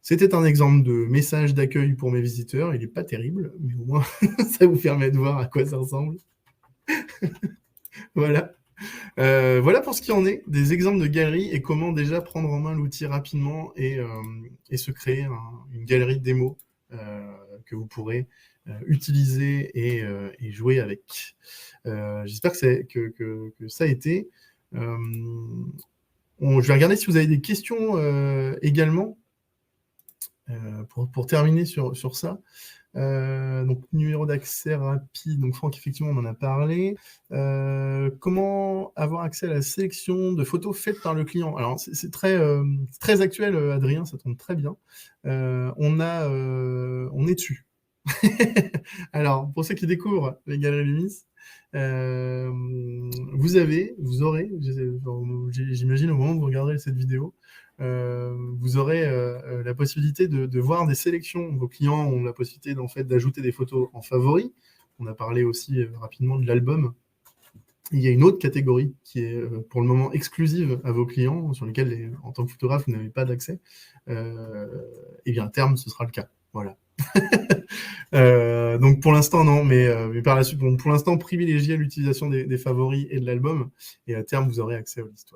B: C'était un exemple de message d'accueil pour mes visiteurs. Il n'est pas terrible, mais au moins, ça vous permet de voir à quoi ça ressemble. Voilà. Voilà pour ce qui en est des exemples de galeries et comment déjà prendre en main l'outil rapidement et se créer une galerie démo que vous pourrez utiliser et jouer avec. J'espère que ça a été. Je vais regarder si vous avez des questions également. Pour terminer sur ça, donc numéro d'accès rapide, donc Franck, effectivement, on en a parlé. Comment avoir accès à la sélection de photos faites par le client? Alors, c'est très actuel, Adrien, ça tombe très bien. On est dessus. Alors, pour ceux qui découvrent les galeries Lumis, vous aurez, j'imagine au moment où vous regarderez cette vidéo, vous aurez la possibilité de voir des sélections. Vos clients ont la possibilité en fait, d'ajouter des photos en favoris. On a parlé aussi rapidement de l'album. Il y a une autre catégorie qui est pour le moment exclusive à vos clients, sur lesquels, en tant que photographe, vous n'avez pas d'accès. Et bien à terme, ce sera le cas. Voilà. Donc pour l'instant non, mais par la suite, bon, pour l'instant privilégiez l'utilisation des favoris et de l'album, et à terme vous aurez accès aux listes.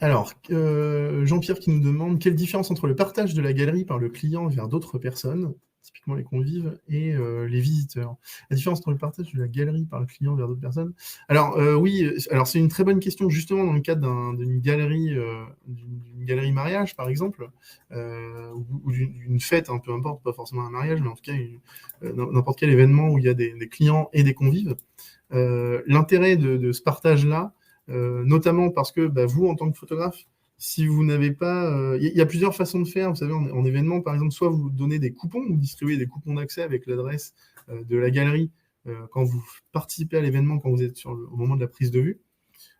B: Alors, Jean-Pierre qui nous demande quelle différence entre le partage de la galerie par le client vers d'autres personnes, typiquement les convives, et les visiteurs. La différence entre le partage de la galerie par le client vers d'autres personnes. Alors oui, alors c'est une très bonne question justement dans le cadre d'une galerie mariage par exemple, ou d'une fête, hein, peu importe, pas forcément un mariage, mais en tout cas n'importe quel événement où il y a des clients et des convives. L'intérêt de ce partage-là, notamment parce que vous, en tant que photographe, si vous n'avez pas... Il y a plusieurs façons de faire. Vous savez, en événement, par exemple, soit vous donnez des coupons, vous distribuez des coupons d'accès avec l'adresse de la galerie quand vous participez à l'événement, quand vous êtes au moment de la prise de vue.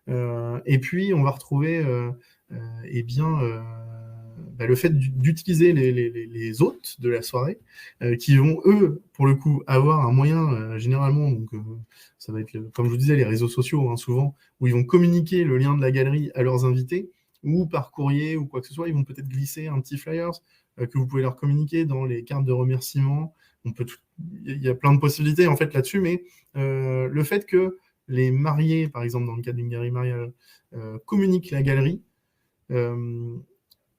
B: Et puis, on va retrouver eh bien, le fait d'utiliser les hôtes de la soirée, qui vont, eux, pour le coup, avoir un moyen, généralement, donc ça va être, comme je vous disais, les réseaux sociaux, hein, souvent, où ils vont communiquer le lien de la galerie à leurs invités, ou par courrier, ou quoi que ce soit, ils vont peut-être glisser un petit flyers que vous pouvez leur communiquer dans les cartes de remerciement. Il y a plein de possibilités, en fait, là-dessus, mais le fait que les mariés, par exemple, dans le cadre d'une galerie mariage, communiquent la galerie,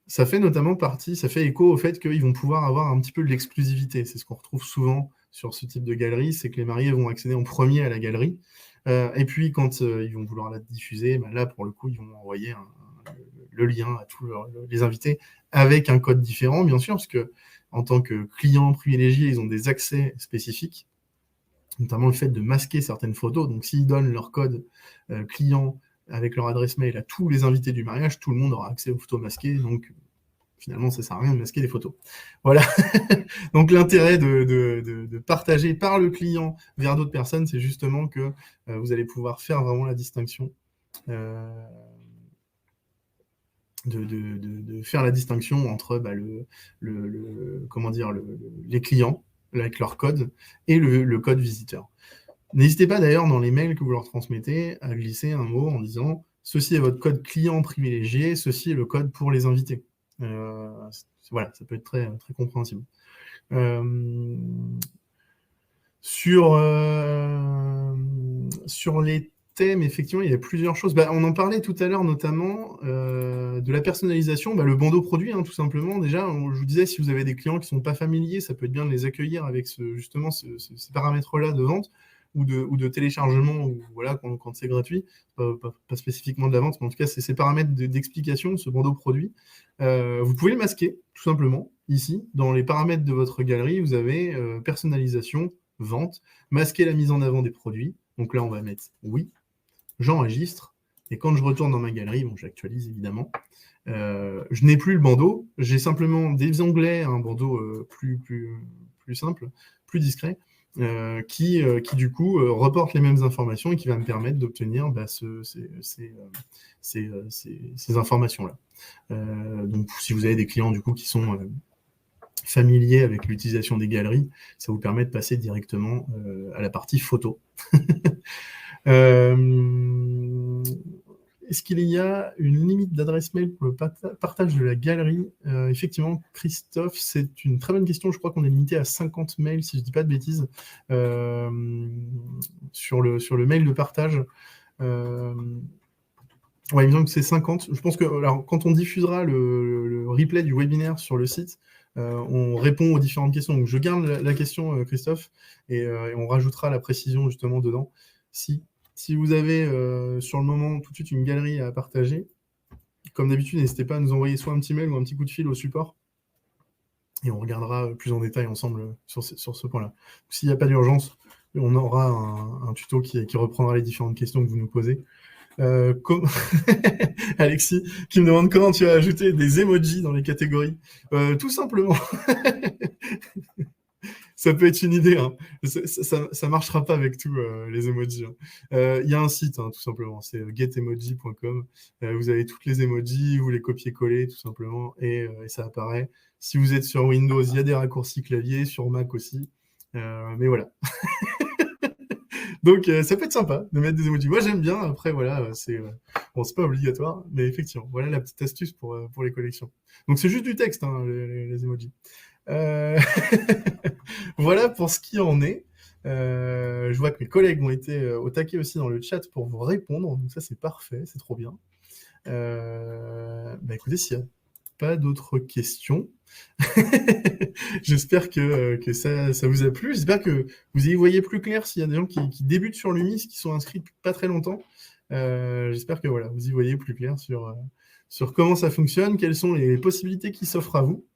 B: ça fait notamment partie, ça fait écho au fait qu'ils vont pouvoir avoir un petit peu de l'exclusivité. C'est ce qu'on retrouve souvent sur ce type de galerie, c'est que les mariés vont accéder en premier à la galerie. Et puis, quand ils vont vouloir la diffuser, là, pour le coup, ils vont envoyer le lien à tous les invités avec un code différent, bien sûr, parce que en tant que client privilégié, ils ont des accès spécifiques, notamment le fait de masquer certaines photos. Donc, s'ils donnent leur code client avec leur adresse mail à tous les invités du mariage, tout le monde aura accès aux photos masquées. Donc, finalement, ça ne sert à rien de masquer des photos. Voilà. Donc, l'intérêt de partager par le client vers d'autres personnes, c'est justement que vous allez pouvoir faire vraiment la distinction. De faire la distinction entre les clients avec leur code et le code visiteur. N'hésitez pas d'ailleurs dans les mails que vous leur transmettez à glisser un mot en disant « Ceci est votre code client privilégié, ceci est le code pour les invités ». Voilà, ça peut être très, très compréhensible. Sur les thèmes, effectivement, il y a plusieurs choses. On en parlait tout à l'heure, notamment de la personnalisation, le bandeau produit, hein, tout simplement. Déjà, je vous disais, si vous avez des clients qui ne sont pas familiers, ça peut être bien de les accueillir avec ces paramètres-là de vente ou de téléchargement, ou voilà, quand c'est gratuit, pas spécifiquement de la vente, mais en tout cas, c'est ces paramètres d'explication, ce bandeau produit. Vous pouvez le masquer, tout simplement. Ici, dans les paramètres de votre galerie, vous avez personnalisation, vente, masquer la mise en avant des produits. Donc là, on va mettre oui, j'enregistre. Et quand je retourne dans ma galerie, j'actualise évidemment, je n'ai plus le bandeau, j'ai simplement des onglets, un bandeau plus simple, plus discret, qui du coup reporte les mêmes informations et qui va me permettre d'obtenir ces informations-là. Donc si vous avez des clients du coup qui sont familier avec l'utilisation des galeries, ça vous permet de passer directement à la partie photo. Est-ce qu'il y a une limite d'adresse mail pour le partage de la galerie? Effectivement, Christophe, c'est une très bonne question. Je crois qu'on est limité à 50 mails, si je ne dis pas de bêtises, sur le mail de partage. Ouais, il me semble que c'est 50. Je pense que alors, quand on diffusera le replay du webinaire sur le site, on répond aux différentes questions. Donc, je garde la question, Christophe, et on rajoutera la précision justement dedans. Si vous avez sur le moment tout de suite une galerie à partager, comme d'habitude, n'hésitez pas à nous envoyer soit un petit mail ou un petit coup de fil au support, et on regardera plus en détail ensemble sur ce point-là. S'il n'y a pas d'urgence, on aura un tuto qui reprendra les différentes questions que vous nous posez. Alexis qui me demande comment tu as ajouté des emojis dans les catégories. Tout simplement. Ça peut être une idée. Hein. Ça marchera pas avec tous les emojis. Il y a un site, hein, tout simplement. C'est getemoji.com. Vous avez toutes les emojis, vous les copiez-coller tout simplement et ça apparaît. Si vous êtes sur Windows, il y a des raccourcis clavier, sur Mac aussi. Mais voilà. Donc, ça peut être sympa de mettre des emojis. Moi, j'aime bien. Après, voilà, c'est pas obligatoire, mais effectivement, voilà la petite astuce pour les collections. Donc, c'est juste du texte, hein, les emojis. Voilà pour ce qui en est. Je vois que mes collègues ont été au taquet aussi dans le chat pour vous répondre. Donc, ça, c'est parfait. C'est trop bien. Écoutez, s'il n'y a pas d'autres questions, j'espère que ça vous a plu. J'espère que vous y voyez plus clair s'il y a des gens qui débutent sur l'UMIS, qui sont inscrits depuis pas très longtemps. J'espère que voilà, vous y voyez plus clair sur comment ça fonctionne, quelles sont les possibilités qui s'offrent à vous.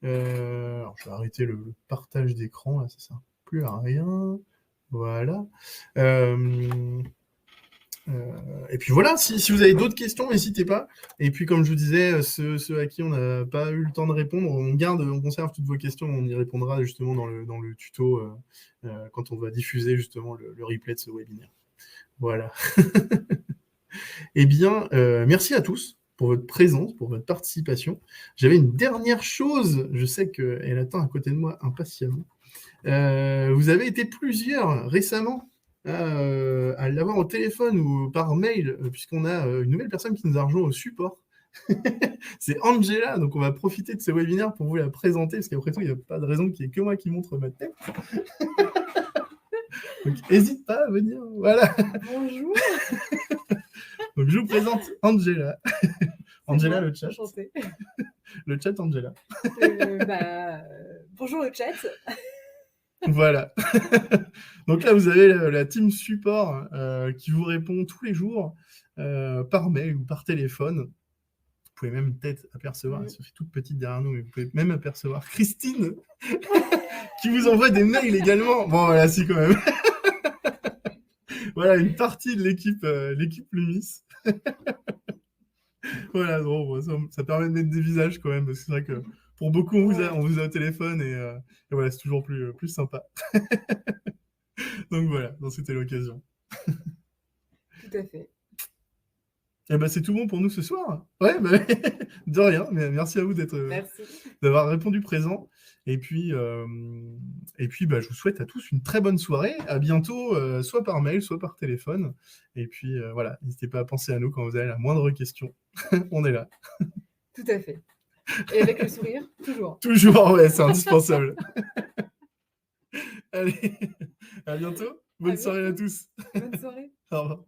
B: Alors, je vais arrêter le partage d'écran, là, ça ne sert plus à rien. Voilà. Et puis voilà, si vous avez d'autres questions, n'hésitez pas. Et puis comme je vous disais, ceux à qui on n'a pas eu le temps de répondre, on conserve toutes vos questions, on y répondra justement dans le tuto quand on va diffuser justement le replay de ce webinaire. Voilà. Eh bien, merci à tous pour votre présence, pour votre participation. J'avais une dernière chose, je sais qu'elle attend à côté de moi impatiemment. Vous avez été plusieurs récemment à l'avoir au téléphone ou par mail, puisqu'on a une nouvelle personne qui nous a rejoint au support. C'est Angela, donc on va profiter de ce webinaire pour vous la présenter, parce qu'après tout, il n'y a pas de raison qu'il n'y ait que moi qui montre ma tête. Donc n'hésite pas à venir, voilà.
A: Bonjour.
B: Donc je vous présente Angela. Angela,
A: moi,
B: le chat.
A: enchantée.
B: Le chat Angela.
A: Bonjour le chat.
B: Voilà. Donc là, vous avez la team support qui vous répond tous les jours par mail ou par téléphone. Vous pouvez même peut-être apercevoir, elle se fait toute petite derrière nous, mais vous pouvez même apercevoir Christine qui vous envoie des mails également. Bon, voilà, si quand même. Voilà, une partie de l'équipe Lumis. Voilà, bon, ça permet de mettre des visages quand même, parce que c'est vrai que pour beaucoup, on vous a au téléphone et voilà, c'est toujours plus sympa. Donc voilà, c'était l'occasion.
A: Tout à fait.
B: Eh ben, c'est tout bon pour nous ce soir. Ouais, bah, de rien, mais merci à vous d'avoir répondu présent. Et puis, bah, je vous souhaite à tous une très bonne soirée. À bientôt, soit par mail, soit par téléphone. Et puis, voilà, n'hésitez pas à penser à nous quand vous avez la moindre question. On est là.
A: Tout à fait. Et avec le sourire, toujours.
B: Toujours, ouais, c'est indispensable. Allez, à bientôt. Bonne soirée à tous.
A: Bonne soirée.
B: Au revoir.